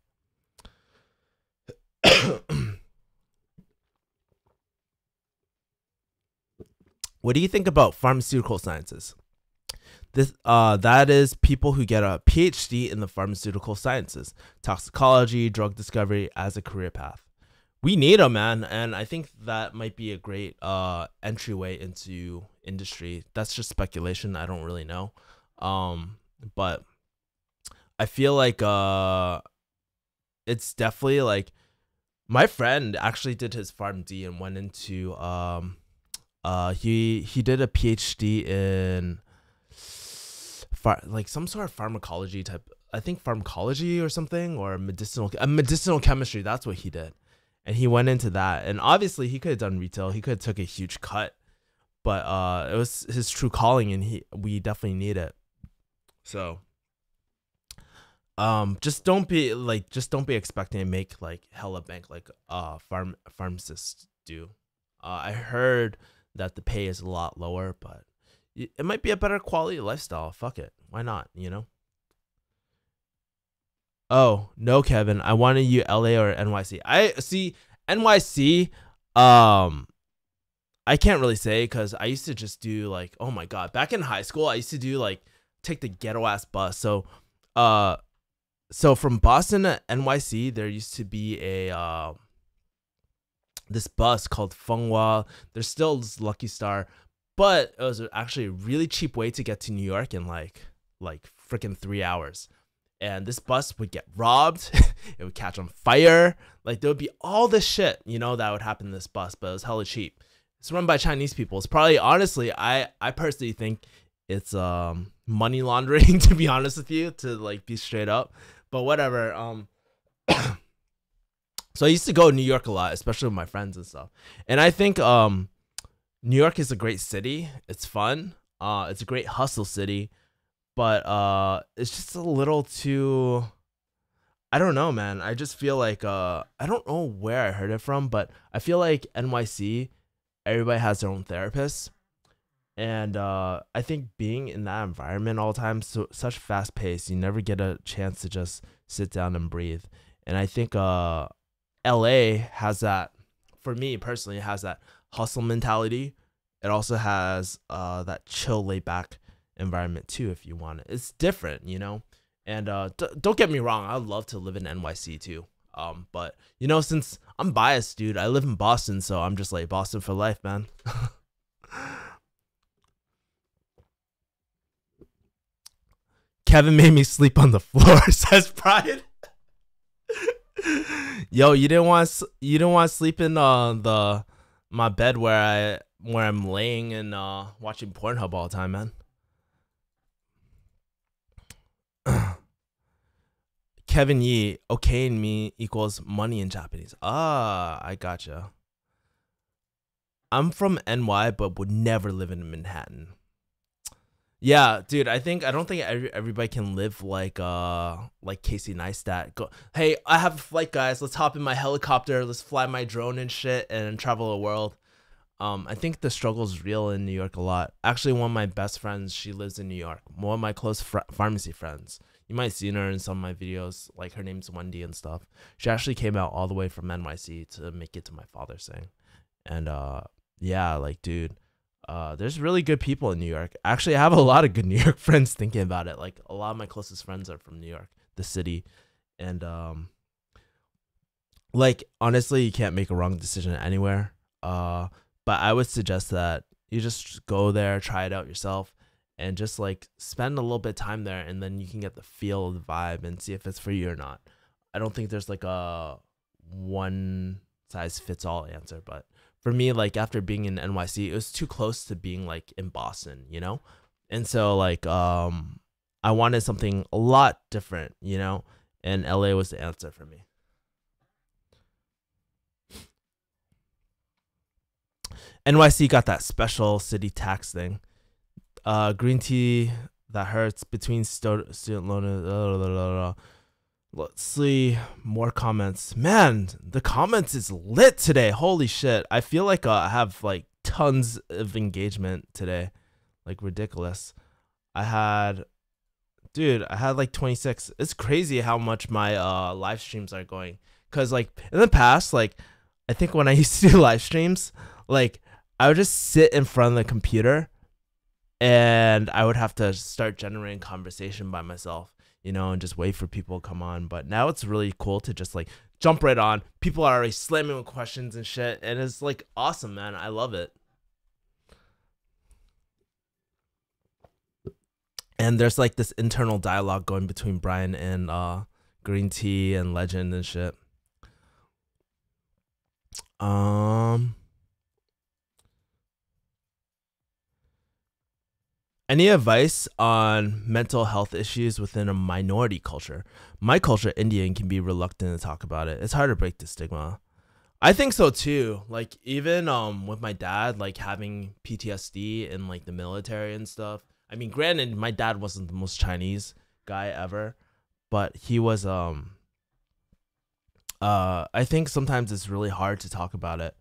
What do you think about pharmaceutical sciences? This that is people who get a PhD in the pharmaceutical sciences, toxicology, drug discovery as a career path. We need them, man, and I think that might be a great entryway into industry. That's just speculation. I don't really know, but I feel like it's definitely like my friend actually did his PharmD and went into he did a PhD in like some sort of pharmacology type, I think pharmacology or something, or medicinal chemistry. That's what he did, and he went into that. And obviously he could have done retail, he could have took a huge cut, but it was his true calling, and we definitely need it. So just don't be expecting to make like hella bank like pharmacists do. I heard that the pay is a lot lower, but it might be a better quality lifestyle. Fuck it, why not, you know? Oh no, Kevin, I wanted you LA or NYC. I see NYC. I can't really say because I used to just do like, oh my god, back in high school I used to do like take the ghetto ass bus. So from Boston to NYC there used to be a this bus called Fenghua. There's still this Lucky Star, but it was actually a really cheap way to get to New York in like freaking 3 hours. And this bus would get robbed, it would catch on fire, like there would be all this shit, you know, that would happen in this bus, but it was hella cheap. It's run by Chinese people. It's probably, honestly, I personally think it's money laundering, to be honest with you, to like be straight up. But whatever. So I used to go to New York a lot, especially with my friends and stuff. And I think New York is a great city. It's fun. It's a great hustle city, but it's just a little too, I don't know, man. I just feel like I don't know where I heard it from, but I feel like NYC, everybody has their own therapist. And I think being in that environment all the time, such fast pace, you never get a chance to just sit down and breathe. And I think LA has that, for me personally, it has that hustle mentality. It also has that chill, laid back environment too, if you want it. It's different, you know. And don't get me wrong, I'd love to live in NYC too. But you know, since I'm biased, dude, I live in Boston, so I'm just like Boston for life, man. Kevin made me sleep on the floor, says Pride. Yo, you didn't want to sleep in my bed where I'm laying and watching Pornhub all the time, man. Kevin Yee, okay in me equals money in Japanese. Ah, I gotcha. I'm from NY, but would never live in Manhattan. Yeah, dude, I don't think everybody can live like Casey Neistat. Go, hey, I have a flight, guys. Let's hop in my helicopter. Let's fly my drone and shit and travel the world. I think the struggle is real in New York a lot. Actually, one of my best friends, she lives in New York. One of my close pharmacy friends. You might have seen her in some of my videos. Like, her name's Wendy and stuff. She actually came out all the way from NYC to make it to my father's thing. And yeah, like, dude. There's really good people in New York. Actually, I have a lot of good New York friends thinking about it. Like, a lot of my closest friends are from New York, the city. And, like, honestly, you can't make a wrong decision anywhere. But I would suggest that you just go there, try it out yourself, and just, like, spend a little bit of time there, and then you can get the feel of the vibe and see if it's for you or not. I don't think there's, like, a one-size-fits-all answer, but for me, like, after being in NYC, it was too close to being like in Boston, you know? And so like I wanted something a lot different, you know? And LA was the answer for me. NYC got that special city tax thing. Green tea that hurts between student loan. Let's see more comments. Man, the comments is lit today. Holy shit. I feel like I have like tons of engagement today. Like, ridiculous. I had Dude, I had like 26. It's crazy how much my live streams are going. Cause like in the past, like I think when I used to do live streams, like I would just sit in front of the computer and I would have to start generating conversation by myself, and just wait for people to come on. But now it's really cool to just like jump right on. People are already slamming with questions and shit, and it's like awesome, man. I love it. And there's like this internal dialogue going between Brian and Green Tea and Legend and shit. Um Any advice on mental health issues within a minority culture? My culture, Indian, can be reluctant to talk about it. It's hard to break the stigma. I think so too. Like even with my dad, like having PTSD in like the military and stuff. I mean, granted, my dad wasn't the most Chinese guy ever, but he was I think sometimes it's really hard to talk about it.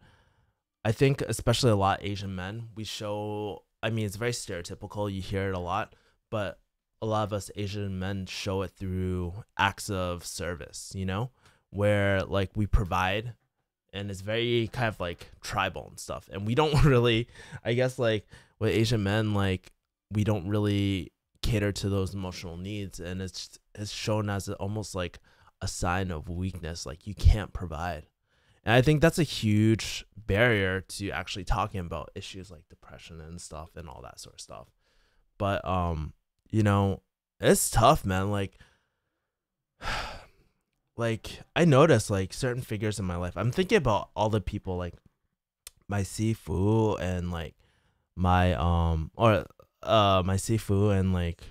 I think especially a lot of Asian men, we show, I mean, it's very stereotypical, you hear it a lot, but a lot of us Asian men show it through acts of service, where like we provide, and it's very kind of like tribal and stuff. And we don't really, I guess, like with Asian men, like we don't really cater to those emotional needs, and it's shown as almost like a sign of weakness, like you can't provide. And I think that's a huge barrier to actually talking about issues like depression and stuff and all that sort of stuff. But it's tough, man. Like I notice like certain figures in my life. I'm thinking about all the people like my sifu and like my my sifu and like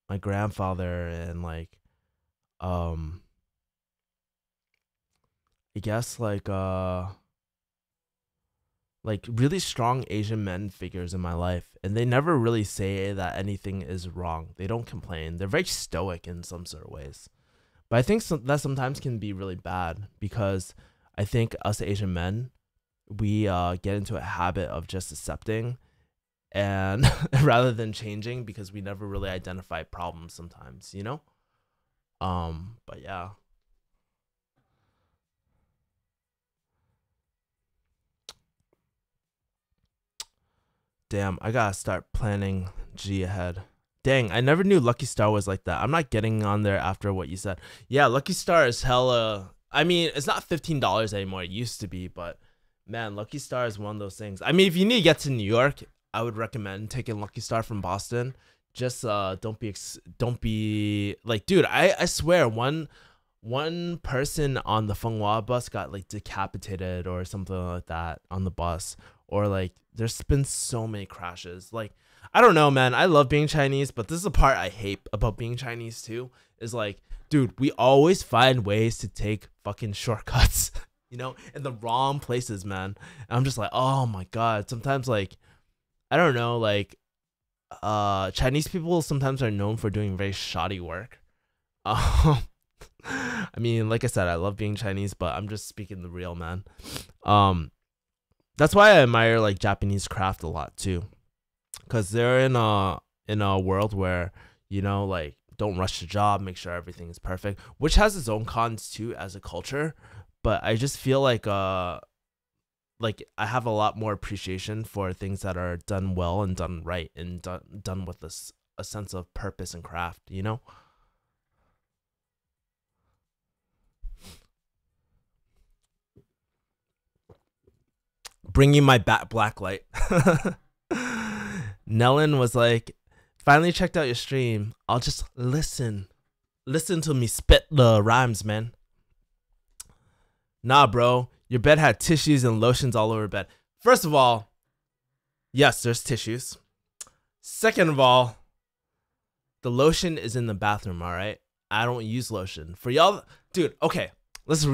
my grandfather and um I guess like really strong Asian men figures in my life, and they never really say that anything is wrong. They don't complain. They're very stoic in some sort of ways. But I think that sometimes can be really bad because I think us Asian men, we get into a habit of just accepting and rather than changing because we never really identify problems sometimes. But yeah. Damn, I gotta start planning G ahead. Dang, I never knew Lucky Star was like that. I'm not getting on there after what you said. Yeah, Lucky Star is hella. I mean, it's not $15 anymore. It used to be, but man, Lucky Star is one of those things. I mean, if you need to get to New York, I would recommend taking Lucky Star from Boston. Just don't be like, dude. I swear, one person on the Fenghua bus got like decapitated or something like that on the bus, or like there's been so many crashes. Like I don't know, man. I love being Chinese, but this is the part I hate about being Chinese too, is like, dude, we always find ways to take fucking shortcuts in the wrong places, man. And I'm just like, oh my god. Sometimes like I don't know, like Chinese people sometimes are known for doing very shoddy work. um I mean, like I said, I love being Chinese, but I'm just speaking the real, man. Um, that's why I admire like Japanese craft a lot too, because they're in a world where like don't rush the job, make sure everything is perfect, which has its own cons too as a culture. But I just feel like I have a lot more appreciation for things that are done well and done right and done with a sense of purpose and craft. Bringing my black light. Nellen was like, finally checked out your stream. I'll just listen. Listen to me spit the rhymes, man. Nah, bro. Your bed had tissues and lotions all over bed. First of all, yes, there's tissues. Second of all, the lotion is in the bathroom, all right? I don't use lotion. For y'all, dude, okay. Let's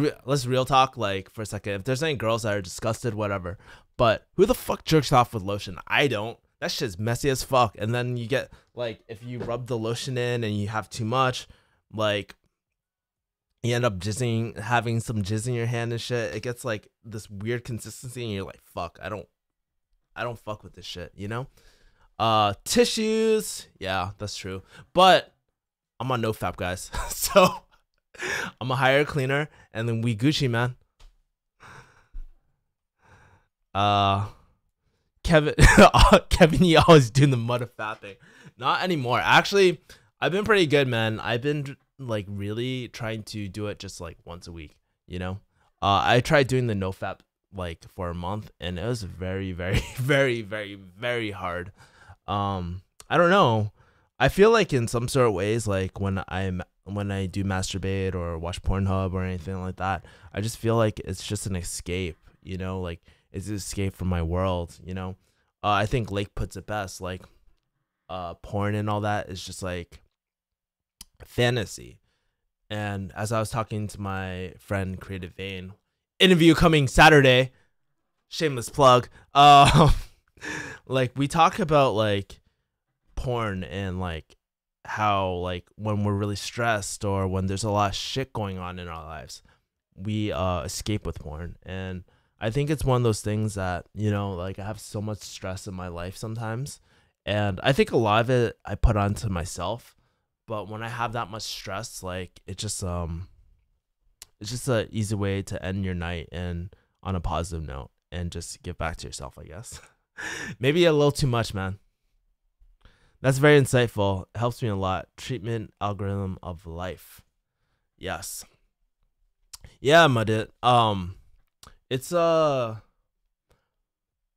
real talk like for a second. If there's any girls that are disgusted, whatever. But who the fuck jerks off with lotion? I don't. That shit's messy as fuck. And then you get like if you rub the lotion in and you have too much, like you end up jizzing, having some jizz in your hand and shit. It gets like this weird consistency, and you're like, fuck, I don't fuck with this shit, Tissues, yeah, that's true. But I'm on no-fap, guys. So I'm a hire a cleaner, and then we Gucci, man. Uh, Kevin, Kevin, you always doing the mud of fapping. Not anymore. Actually, I've been pretty good, man. I've been like really trying to do it just like once a week. You know, I tried doing the no-fap like for a month, and it was very, very, very, very, very hard. I don't know. I feel like in some sort of ways, like when I do masturbate or watch Pornhub or anything like that, I just feel like it's just an escape. You know, like it's an escape from my world. You know, I think Lake puts it best. Like, porn and all that is just like fantasy. And as I was talking to my friend Creative Vane, interview coming Saturday, shameless plug. Like we talk about like porn and like how like when we're really stressed or when there's a lot of shit going on in our lives, we escape with porn. And I think it's one of those things that, you know, like I have so much stress in my life sometimes, and I think a lot of it I put onto myself. But when I have that much stress, like it's just a easy way to end your night and on a positive note and just give back to yourself, I guess. Maybe a little too much, man. That's very insightful. It helps me a lot. Treatment algorithm of life. Yes. Yeah, Mudit. It's I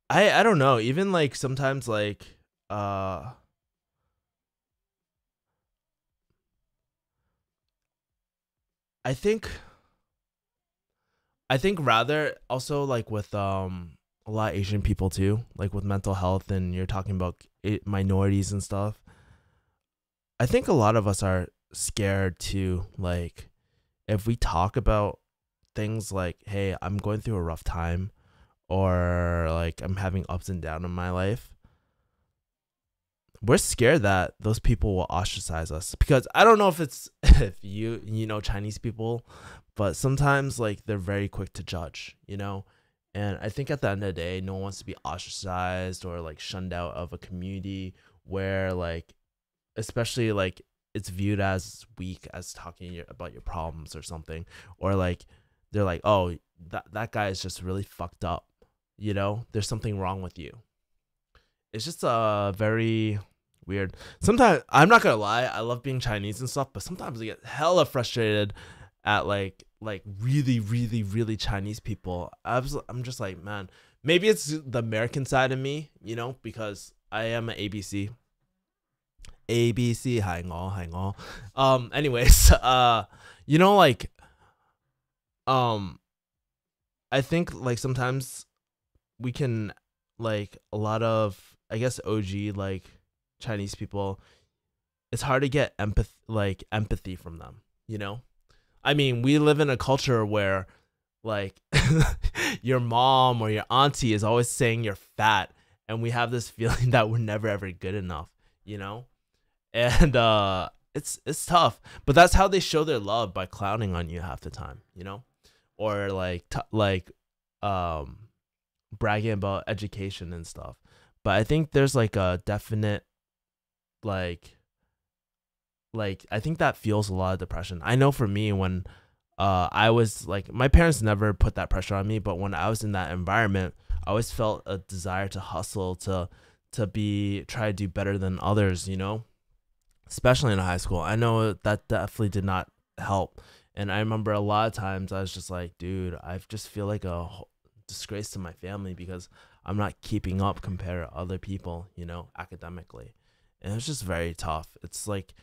don't know. Even like sometimes like I think rather also like with a lot of Asian people too, like with mental health, and you're talking about minorities and stuff. I think a lot of us are scared to like if we talk about things like, hey, I'm going through a rough time, or like I'm having ups and downs in my life, we're scared that those people will ostracize us. Because I don't know if it's if you know Chinese people, but sometimes like they're very quick to judge, you know. And I think at the end of the day, no one wants to be ostracized or like shunned out of a community where like, especially like it's viewed as weak as talking about your problems or something, or like they're like, oh, that guy is just really fucked up, you know, there's something wrong with you. It's just very weird. Sometimes I'm not gonna lie, I love being Chinese and stuff, but sometimes I get hella frustrated at like really really really Chinese people. I'm just like, man, maybe it's the American side of me, you know, because I am an ABC, hang on. Anyways, you know, like, I think like sometimes we can like a lot of, I guess, OG like Chinese people, it's hard to get empathy from them, you know. I mean, we live in a culture where like your mom or your auntie is always saying you're fat, and we have this feeling that we're never ever good enough, you know. And it's tough, but that's how they show their love, by clowning on you half the time, you know, or like um bragging about education and stuff. But I think there's like a definite like I think that fuels a lot of depression. I know for me, when I was like, my parents never put that pressure on me, but when I was in that environment, I always felt a desire to hustle, to try to do better than others, you know, especially in high school. I know that definitely did not help. And I remember a lot of times I was just like, dude, I just feel like a disgrace to my family because I'm not keeping up compared to other people, you know, academically. And it's just very tough. It's like,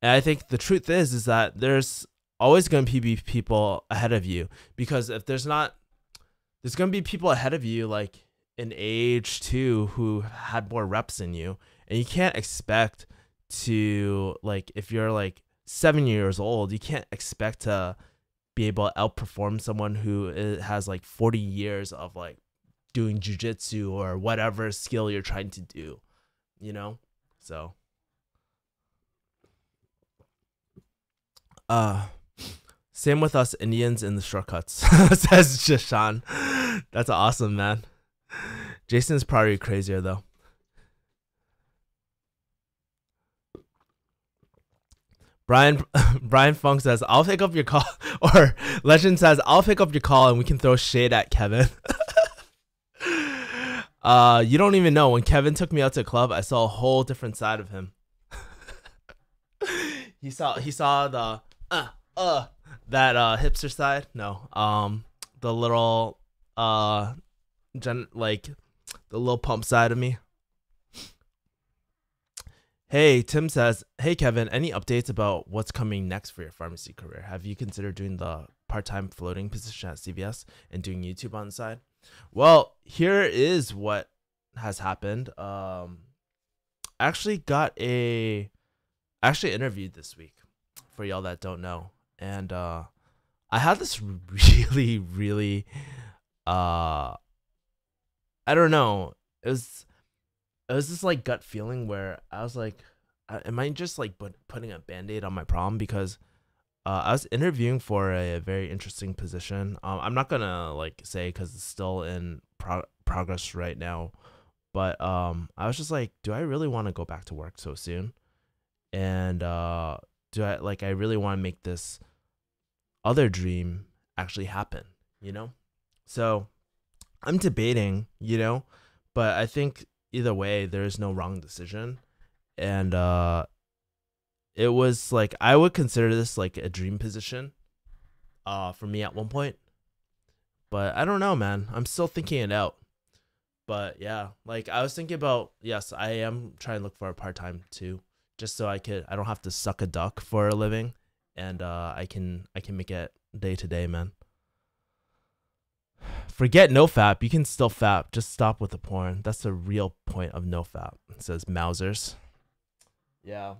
and I think the truth is that there's always going to be people ahead of you, because if there's not, there's going to be people ahead of you like in age too who had more reps than you. And you can't expect to, like, if you're like 7 years old, you can't expect to be able to outperform someone who has like 40 years of like doing jujitsu or whatever skill you're trying to do, you know? So same with us Indians in the shortcuts, says Jishan. That's awesome, man. Jason's probably crazier though. Brian Brian Funk says, I'll pick up your call. Or Legend says, I'll pick up your call and we can throw shade at Kevin. You don't even know. When Kevin took me out to a club, I saw a whole different side of him. He saw the that hipster side. No. The little like the little pump side of me. Hey, Tim says, hey, Kevin, any updates about what's coming next for your pharmacy career? Have you considered doing the part-time floating position at CVS and doing YouTube on the side? Well, here is what has happened. I actually interviewed this week for y'all that don't know. And I had this really, I don't know. It was this like gut feeling where I was like, am I just like putting a band-aid on my problem? Because I was interviewing for a very interesting position. I'm not gonna like say because it's still in progress right now, but I was just like, do I really want to go back to work so soon? And do I really want to make this other dream actually happen? You know, so I'm debating. You know, but I think either way, there is no wrong decision, and it was like I would consider this like a dream position, for me at one point. But I don't know, man. I'm still thinking it out. But yeah, like I was thinking about, yes, I am trying to look for a part-time too, just so I don't have to suck a duck for a living, and I can make it day to day, man. Forget no-fap. You can still fap. Just stop with the porn. That's the real point of no-fap. It says Mausers. Yeah.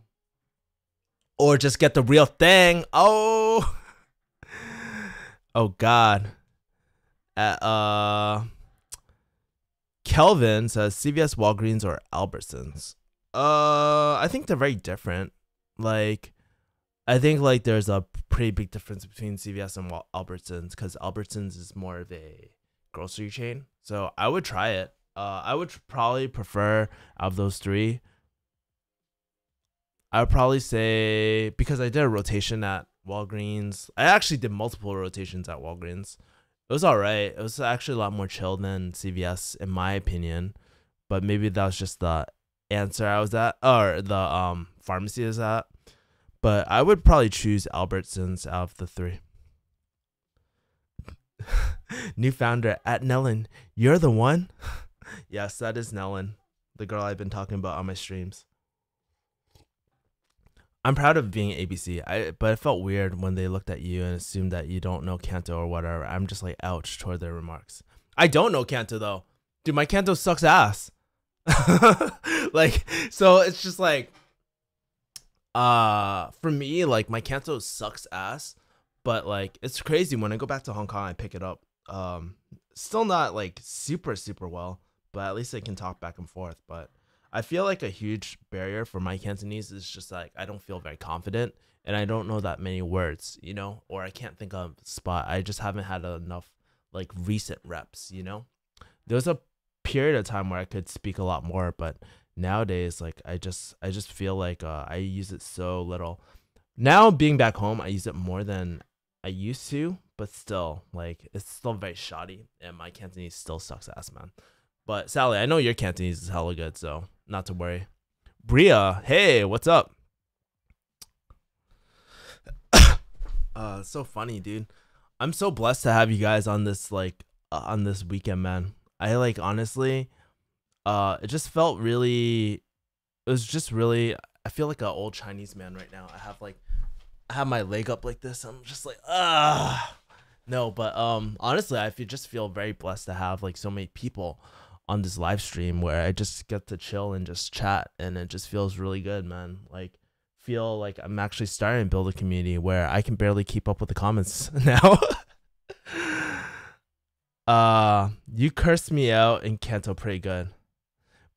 Or just get the real thing. Oh. Oh God. Kelvin says CVS, Walgreens, or Albertsons. I think they're very different. Like, I think like there's a pretty big difference between CVS and Albertsons, because Albertsons is more of a grocery chain. So I would try it. I would probably prefer out of those three. I would probably say, because I did a rotation at Walgreens. I actually did multiple rotations at Walgreens. It was all right. It was actually a lot more chill than CVS, in my opinion. But maybe that was just the answer I was at, or the pharmacy I was at. But I would probably choose Albertsons out of the three. New founder at Nellen. You're the one? Yes, that is Nellen, the girl I've been talking about on my streams. I'm proud of being ABC, but it felt weird when they looked at you and assumed that you don't know Kanto or whatever. I'm just like, ouch, toward their remarks. I don't know Kanto though. Dude, my Kanto sucks ass. Like, so it's just like, for me, like my Kanto sucks ass, but like it's crazy when I go back to Hong Kong, I pick it up. Still not like super well, but at least I can talk back and forth. But I feel like a huge barrier for my Cantonese is just like I don't feel very confident, and I don't know that many words, you know, or I can't think of spot. I just haven't had enough like recent reps, you know. There was a period of time where I could speak a lot more, but nowadays, like I just feel like I use it so little. Now being back home, I use it more than I used to, but still, like it's still very shoddy, and my Cantonese still sucks ass, man. But Sally, I know your Cantonese is hella good, so not to worry. Bria, hey, what's up? So funny, dude. I'm so blessed to have you guys on this on this weekend, man. I like honestly, it just felt really. It was just really. I feel like an old Chinese man right now. I have my leg up like this. I'm just like no, but honestly, I just feel very blessed to have like so many people on this live stream where I just get to chill and just chat, and it just feels really good, man. Like feel like I'm actually starting to build a community where I can barely keep up with the comments now. You cursed me out in Kanto pretty good.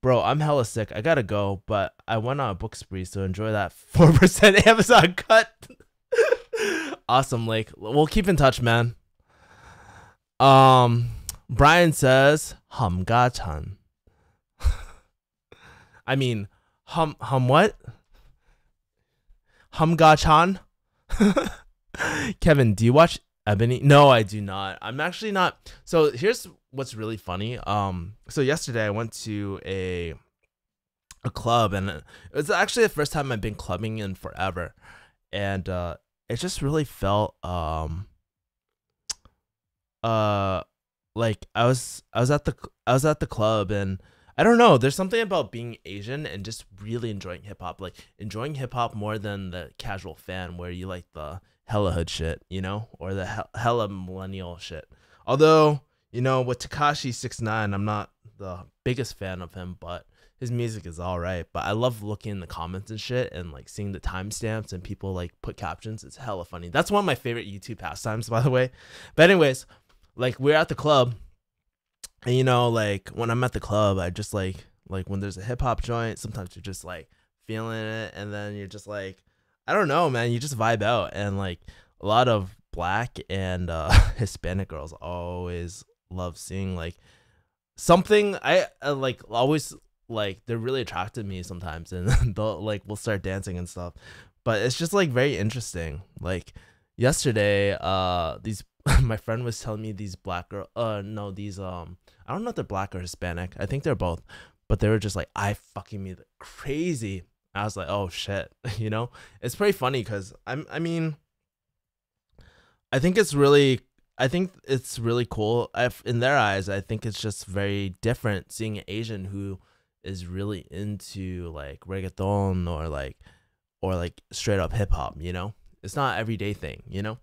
Bro, I'm hella sick. I gotta go, but I went on a book spree, so enjoy that 4% Amazon cut. Awesome, Lake. We'll keep in touch, man. Brian says, Hamgachan. I mean, hum what? Hamga-chan. Kevin, do you watch Ebony? No, I do not. I'm actually not. So here's what's really funny. So yesterday I went to a club, and it was actually the first time I've been clubbing in forever, and it just really felt uh like I was at the club, and I don't know, there's something about being Asian and just really enjoying hip hop, like enjoying hip hop more than the casual fan where you like the hella hood shit, you know, or the hella millennial shit. Although, you know, with Takashi 69, I'm not the biggest fan of him, but his music is all right. But I love looking in the comments and shit and like seeing the timestamps and people like put captions. It's hella funny. That's one of my favorite YouTube pastimes, by the way. But anyways, like we're at the club, and you know, like when I'm at the club, I just like when there's a hip hop joint, sometimes you're just like feeling it, and then you're just like, I don't know, man, you just vibe out. And like a lot of black and Hispanic girls always love seeing like something. I like always like they're really attracted to me sometimes, and they'll like we'll start dancing and stuff. But it's just like very interesting. Like yesterday, these my friend was telling me these black girl no, these I don't know if they're black or Hispanic. I think they're both. But they were just like, I fucking me crazy. I was like, oh shit, you know? It's pretty funny because I mean, I think it's really cool. In their eyes, I think it's just very different seeing an Asian who is really into like reggaeton or like straight up hip hop, you know? It's not an everyday thing, you know?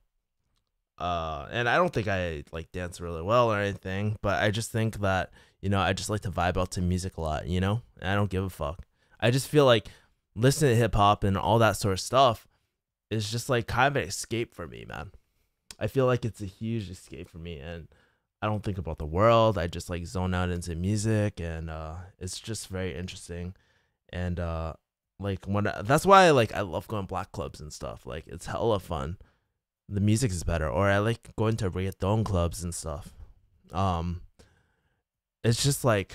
And I don't think I like dance really well or anything, but I just think that, you know, I just like to vibe out to music a lot, you know? And I don't give a fuck. I just feel like listening to hip hop and all that sort of stuff is just like kind of an escape for me, man. I feel like it's a huge escape for me, and I don't think about the world. I just like zone out into music, and it's just very interesting. And like that's why like I love going to black clubs and stuff. Like it's hella fun. The music is better, or I like going to reggaeton clubs and stuff. It's just like,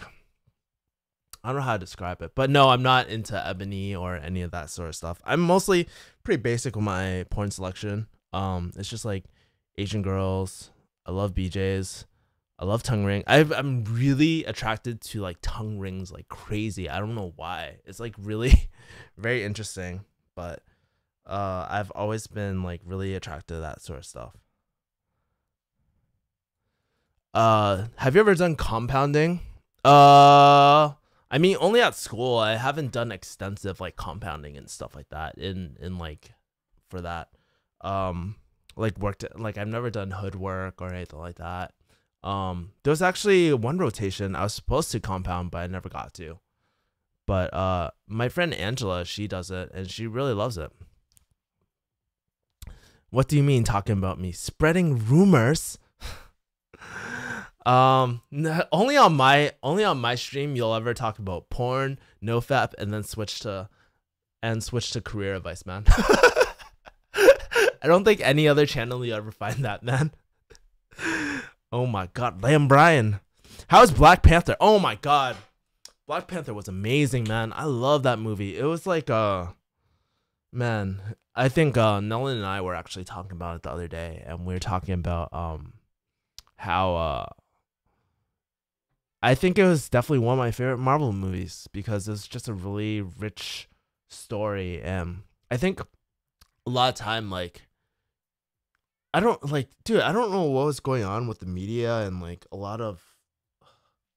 I don't know how to describe it, but no, I'm not into Ebony or any of that sort of stuff. I'm mostly pretty basic with my porn selection. It's just like Asian girls. I love BJs. I love tongue ring. I'm really attracted to like tongue rings like crazy. I don't know why. It's like really very interesting, but I've always been like really attracted to that sort of stuff. Have you ever done compounding? I mean, only at school. I haven't done extensive like compounding and stuff like that in like for that. Like worked like I've never done hood work or anything like that. There was actually one rotation I was supposed to compound, but I never got to. But my friend Angela, she does it and she really loves it. What do you mean talking about me? Spreading rumors? Only on my stream you'll ever talk about porn, no-fap, and then switch to career advice, man. I don't think any other channel you'll ever find that, man. Oh my god, Liam Bryan. How's Black Panther? Oh my god. Black Panther was amazing, man. I love that movie. It was like man, I think Nolan and I were actually talking about it the other day, and we were talking about how I think it was definitely one of my favorite Marvel movies because it's just a really rich story, and I think a lot of time like I don't know what was going on with the media, and like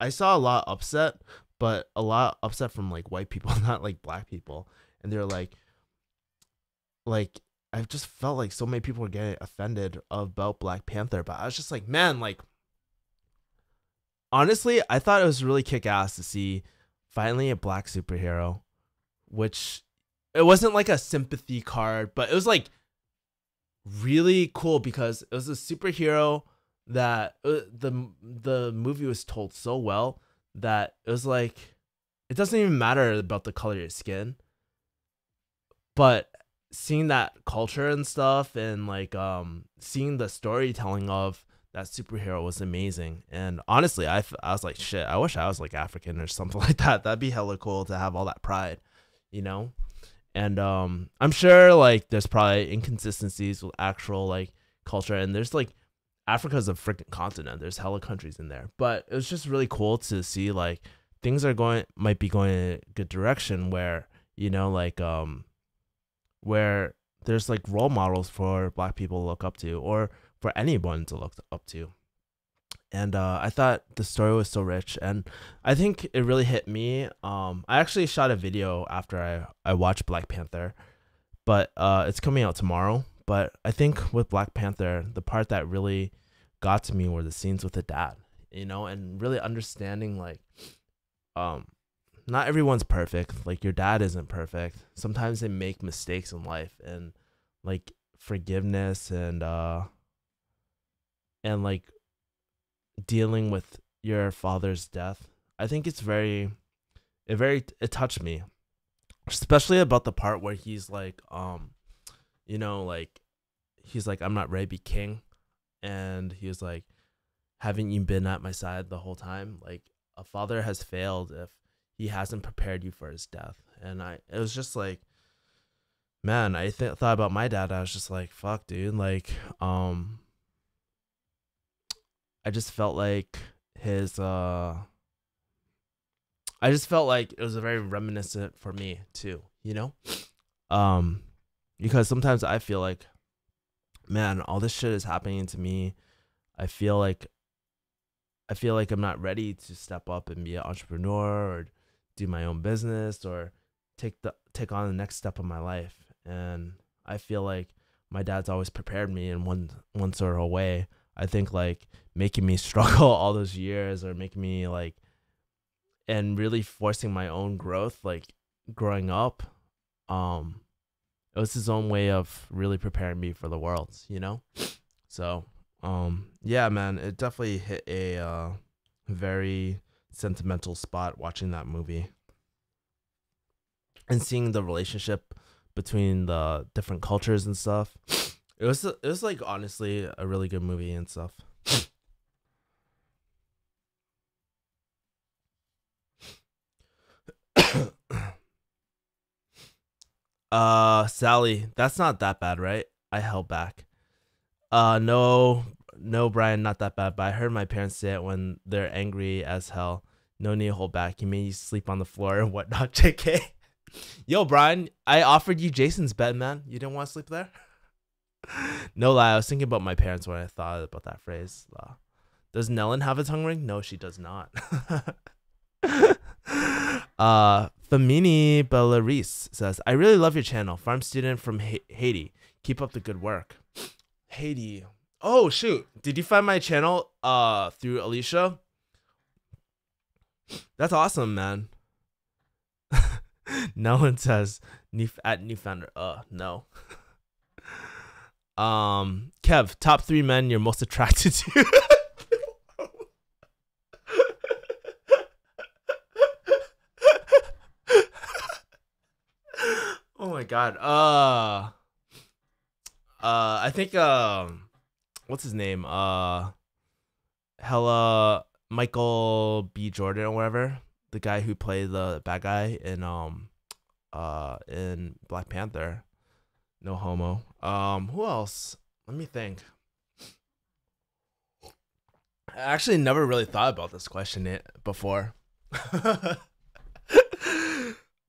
I saw a lot of upset, but a lot of upset from like white people, not like black people, and they're like I just felt like so many people were getting offended about Black Panther, but I was just like, man, like honestly, I thought it was really kick-ass to see finally a black superhero, which it wasn't like a sympathy card, but it was like really cool because it was a superhero that the movie was told so well that it was like it doesn't even matter about the color of your skin, but seeing that culture and stuff and like seeing the storytelling of that superhero was amazing. And honestly, I was like, shit, I wish I was like African or something like that. That'd be hella cool to have all that pride, you know? And I'm sure like there's probably inconsistencies with actual like culture, and there's like Africa's a freaking continent. There's hella countries in there, but it was just really cool to see like things are going might be going in a good direction where like where there's like role models for black people to look up to, or for anyone to look up to. And I thought the story was so rich, and I think it really hit me. I actually shot a video after I watched Black Panther, but it's coming out tomorrow. But I think with Black Panther, the part that really got to me were the scenes with the dad, and really understanding like, um, not everyone's perfect. Like your dad isn't perfect. Sometimes they make mistakes in life, and like forgiveness and like dealing with your father's death. I think it touched me, especially about the part where he's like, like he's like, I'm not ready to be king, and he was like, haven't you been at my side the whole time? Like a father has failed if he hasn't prepared you for his death. And it was just like, man, thought about my dad. I was just like, fuck, dude. Like, I just felt like I just felt like it was a very reminiscent for me too, um, because sometimes I feel like, man, all this shit is happening to me. I feel like I'm not ready to step up and be an entrepreneur or do my own business or take on the next step of my life. And I feel like my dad's always prepared me in one sort of way. I think like making me struggle all those years, or making me like, and really forcing my own growth, like growing up, it was his own way of really preparing me for the world. So yeah, man, it definitely hit a very sentimental spot watching that movie and seeing the relationship between the different cultures and stuff. It was like honestly a really good movie and stuff. Sally, that's not that bad, right? I held back. No, no, Brian, not that bad. But I heard my parents say it when they're angry as hell. No need to hold back. He made you sleep on the floor and whatnot. JK. Yo, Brian, I offered you Jason's bed, man. You didn't want to sleep there? No lie, I was thinking about my parents when I thought about that phrase. Does Nellen have a tongue ring? No, she does not. Femini Belarus says, I really love your channel. Farm student from Haiti. Keep up the good work. Haiti. Oh shoot. Did you find my channel through Alicia? That's awesome, man. No one says at Newfounder. No. Kev, top 3 men you're most attracted to. Oh my god. I think what's his name? Hella Michael B. Jordan or whatever, the guy who played the bad guy in Black Panther. No homo. Who else? Let me think. I actually never really thought about this question before.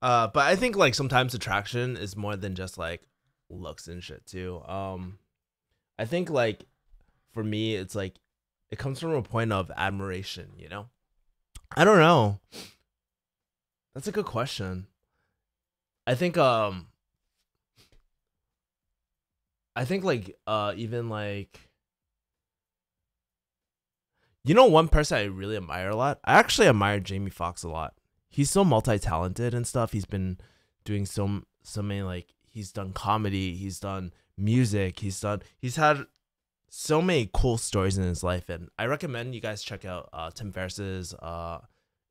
But I think like sometimes attraction is more than just like looks and shit too. I think like for me it's like it comes from a point of admiration, I don't know. That's a good question. I think like even like, one person I really admire a lot. I actually admire Jamie Foxx a lot. He's so multi-talented and stuff. He's been doing so many, like he's done comedy, he's done music, he's had so many cool stories in his life, and I recommend you guys check out Tim Ferriss's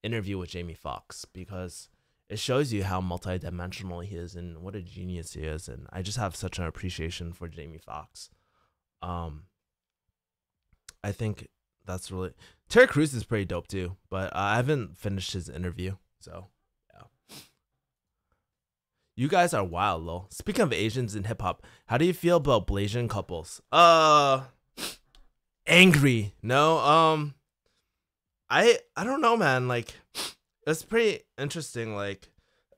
interview with Jamie Foxx, because it shows you how multidimensional he is and what a genius he is. And I just have such an appreciation for Jamie Foxx. I think that's really, Terry Crews is pretty dope too, but I haven't finished his interview, so yeah. You guys are wild, lol. Speaking of Asians in hip hop, how do you feel about Blasian couples? Angry. No. I don't know, man. Like, it's pretty interesting. Like,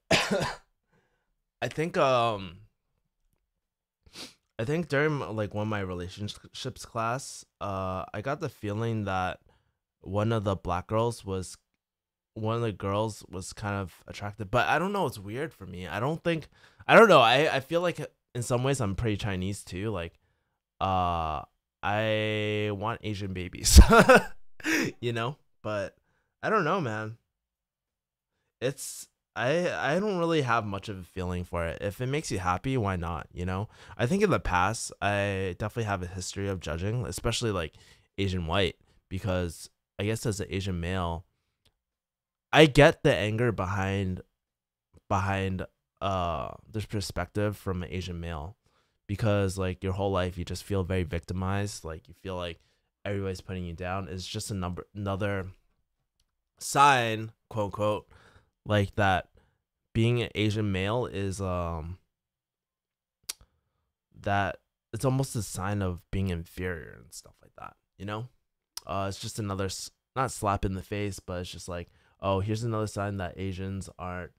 I think I think during like one of my relationships class, I got the feeling that one of the black girls was one of the girls was kind of attractive, but I don't know. It's weird for me. I don't know. I feel like in some ways I'm pretty Chinese too. Like, uh, I want Asian babies, you know. But I don't know, man. It's I don't really have much of a feeling for it. If it makes you happy, why not? You know. I think in the past, I definitely have a history of judging, especially like Asian white, because I guess as an Asian male, I get the anger behind this perspective from an Asian male, because like your whole life you just feel very victimized, like you feel like everybody's putting you down. It's just another sign, quote unquote, like that being an Asian male is that it's almost a sign of being inferior and stuff like that, you know? It's just another not slap in the face, but it's just like, oh, here's another sign that Asians aren't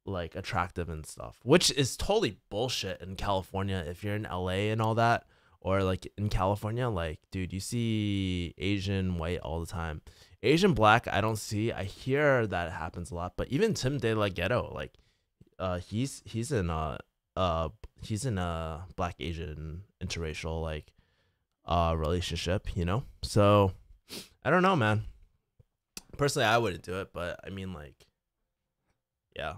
like attractive and stuff, which is totally bullshit in California. If you're in LA and all that, or like in California, like, dude, you see Asian white all the time. Asian black, I don't see. I hear that it happens a lot, but even Tim De La Ghetto, like, he's in a black Asian interracial like relationship, you know. So I don't know, man. Personally, I wouldn't do it, but I mean, like, yeah.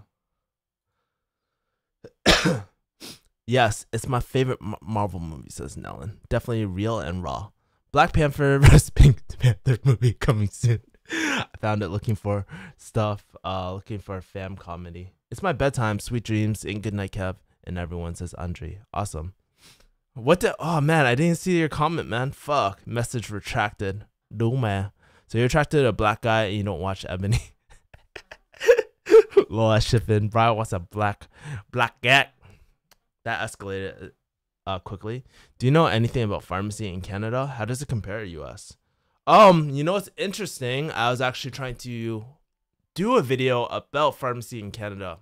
Yes, it's my favorite Marvel movie, says Nellen. Definitely real and raw. Black Panther vs. Pink Panther movie coming soon. I found it looking for stuff, looking for a fam comedy. It's my bedtime, sweet dreams, and good night, Kev. And everyone, says Andre. Awesome. What the? Oh, man, I didn't see your comment, man. Fuck. Message retracted. No, man. So you're attracted to a black guy and you don't watch Ebony. Lol, I ship in. Brian wants a black gat. That escalated quickly. Do you know anything about pharmacy in Canada? How does it compare to US? You know what's interesting? I was actually trying to do a video about pharmacy in Canada,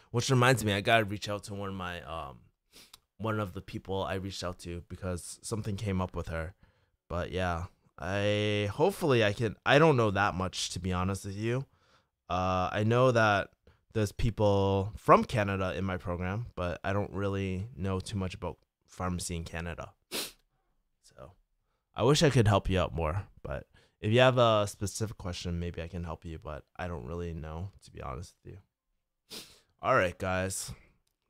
which reminds me, I gotta reach out to one of the people I reached out to because something came up with her. But yeah, hopefully I can. I don't know that much, to be honest with you. I know that there's people from Canada in my program, but I don't really know too much about pharmacy in Canada. So I wish I could help you out more, but if you have a specific question, maybe I can help you, but I don't really know, to be honest with you. All right, guys.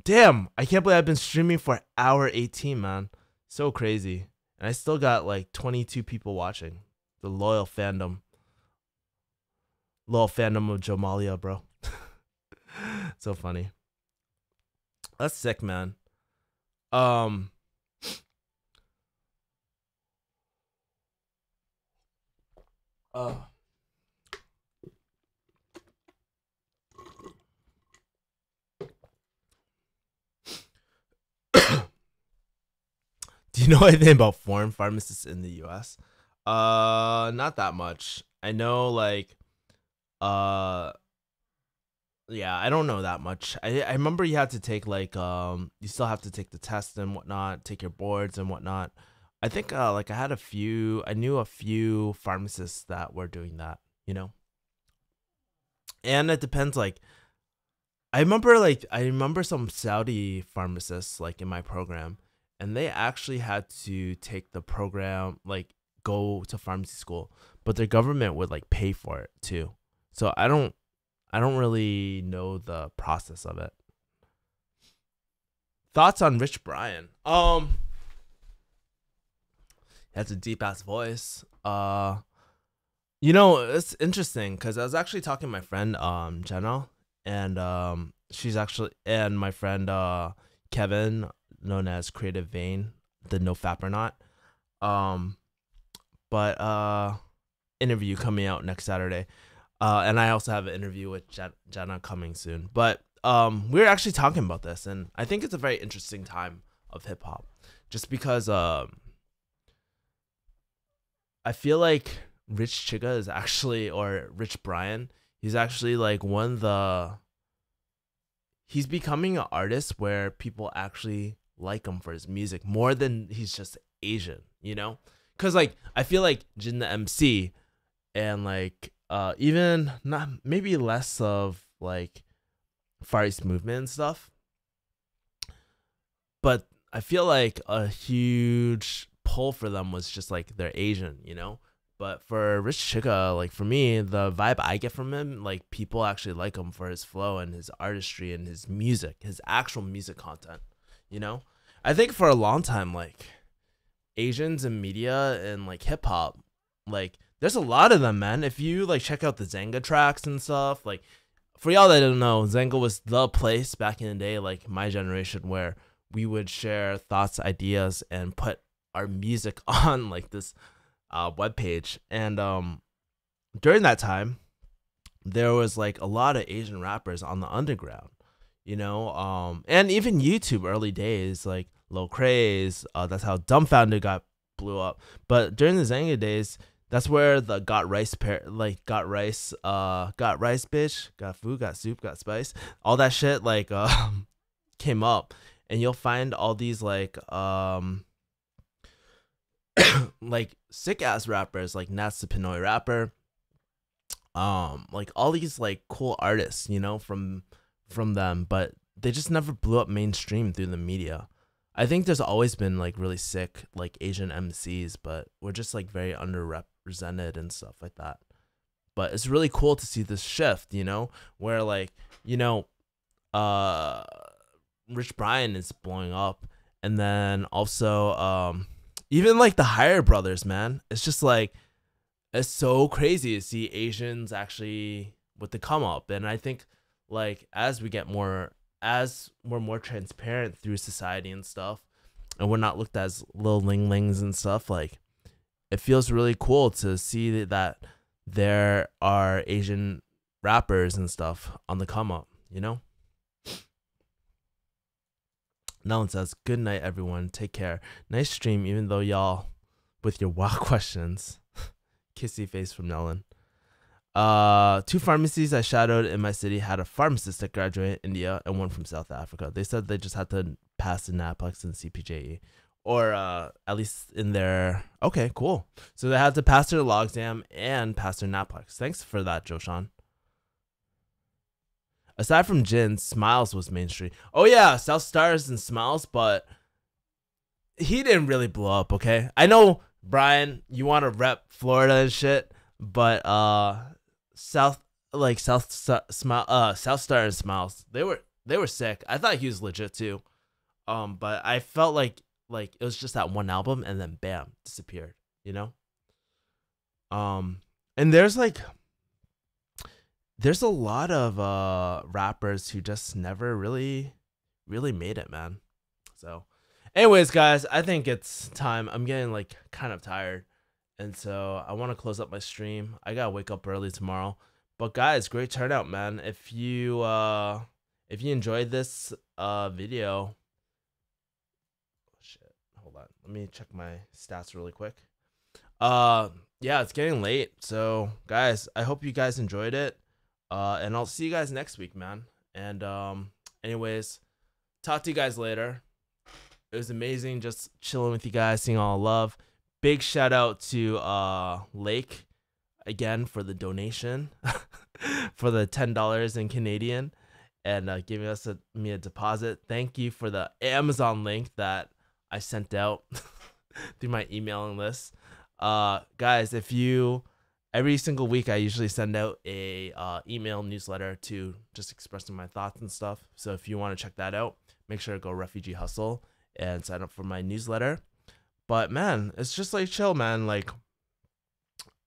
Damn, I can't believe I've been streaming for hour 18, man. So crazy. And I still got like 22 people watching. The loyal fandom. Loyal fandom of Jomalia, bro. So funny. That's sick, man. Do you know anything about foreign pharmacists in the US? Not that much. I know, like, yeah, I don't know that much. I remember you had to take like you still have to take the test and whatnot, take your boards and whatnot. I think like I knew a few pharmacists that were doing that, you know. And it depends. Like I remember some Saudi pharmacists like in my program, and they actually had to take the program, like go to pharmacy school, but their government would like pay for it too. So I don't really know the process of it. Thoughts on Rich Brian? He has a deep ass voice. You know, it's interesting because I was actually talking to my friend Jenna, and she's actually, and my friend Kevin, known as Creative Vein, the No-fap or not. But interview coming out next Saturday. And I also have an interview with Jenna coming soon. But we were actually talking about this, and I think it's a very interesting time of hip hop, just because I feel like Rich Chiga is actually, or Rich Brian, he's actually like one of the, he's becoming an artist where people actually like him for his music more than he's just Asian, you know? Cause like I feel like Jin the MC and like even not maybe less of like Far East movement and stuff, but I feel like a huge pull for them was just like they're Asian, you know? But for Rich Chica, like for me, the vibe I get from him, like people actually like him for his flow and his artistry and his music, his actual music content, you know? I think for a long time, like Asians in media and like hip hop, like there's a lot of them, man. If you like check out the Zanga tracks and stuff, like for y'all that don't know, Zanga was the place back in the day, like my generation, where we would share thoughts, ideas, and put our music on like this webpage. And during that time, there was like a lot of Asian rappers on the underground, you know, and even YouTube early days, like Lil Craze, that's how Dumbfounded blew up. But during the Zanga days, that's where the got rice got rice bitch, got food, got soup, got spice, all that shit like came up. And you'll find all these like like sick ass rappers like Nats the Pinoy rapper, like all these like cool artists, you know, from them, but they just never blew up mainstream through the media. I think there's always been like really sick like Asian MCs, but we're just like very underrepresented and stuff like that. But it's really cool to see this shift, you know, where like, you know, Rich Brian is blowing up, and then also even like the Higher Brothers, man. It's just like it's so crazy to see Asians actually with the come up. And I think like as we're more transparent through society and stuff, and we're not looked at as little linglings and stuff, like it feels really cool to see that there are Asian rappers and stuff on the come up, you know? Nellen says, good night, everyone. Take care. Nice stream, even though y'all with your wild questions. Kissy face from Nellen. 2 pharmacies I shadowed in my city had a pharmacist that graduated in India and one from South Africa. They said they just had to pass the NAPLEX and CPJE. Or at least in their... Okay, cool. So they had to pass their log exam and pass their NAPLEX. Thanks for that, Joshan. Aside from Jin, Smiles was mainstream. Oh yeah, South Stars and Smiles, but he didn't really blow up, okay? I know, Brian, you want to rep Florida and shit, but South Star and Smiles, they were sick. I thought he was legit too. But I felt like it was just that one album and then bam, disappeared, you know? And there's a lot of rappers who just never really made it, man. So anyways, guys, I think it's time. I'm getting like kind of tired, and so I want to close up my stream. I gotta wake up early tomorrow. But guys, great turnout, man. If you enjoyed this video, shit, hold on, let me check my stats really quick. Yeah, it's getting late, so guys, I hope you guys enjoyed it. And I'll see you guys next week, man. And anyways, talk to you guys later. It was amazing just chilling with you guys, seeing all the love. Big shout out to Lake again for the donation for the $10 in Canadian and giving us me a deposit. Thank you for the Amazon link that I sent out through my emailing list. Guys, if you... Every single week, I usually send out a email newsletter to just expressing my thoughts and stuff. So if you want to check that out, make sure to go Refugee Hustle and sign up for my newsletter. But man, it's just like chill, man. Like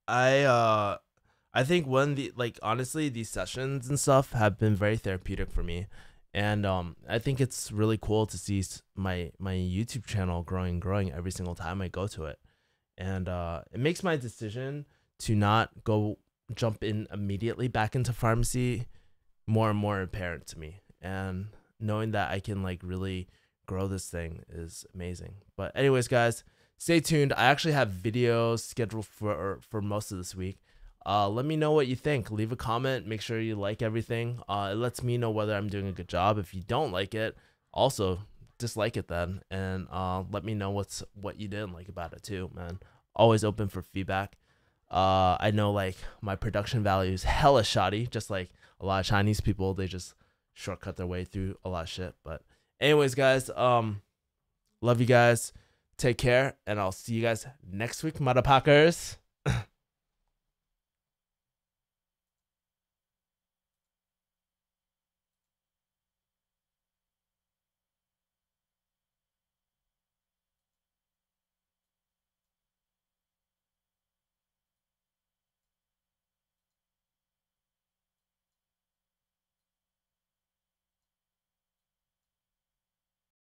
I think honestly, these sessions and stuff have been very therapeutic for me, and I think it's really cool to see my YouTube channel growing every single time I go to it, and it makes my decision to not jump in immediately back into pharmacy more and more apparent to me. and knowing that I can like really grow this thing is amazing. But anyways, guys, stay tuned. I actually have videos scheduled for most of this week. Let me know what you think. Leave a comment. Make sure you like everything. It lets me know whether I'm doing a good job. If you don't like it, also dislike it then, and let me know what you didn't like about it too, man. Always open for feedback. I know like my production value is hella shoddy, just like a lot of Chinese people. They just shortcut their way through a lot of shit. But anyways, guys, love you guys. Take care, and I'll see you guys next week, motherfuckers.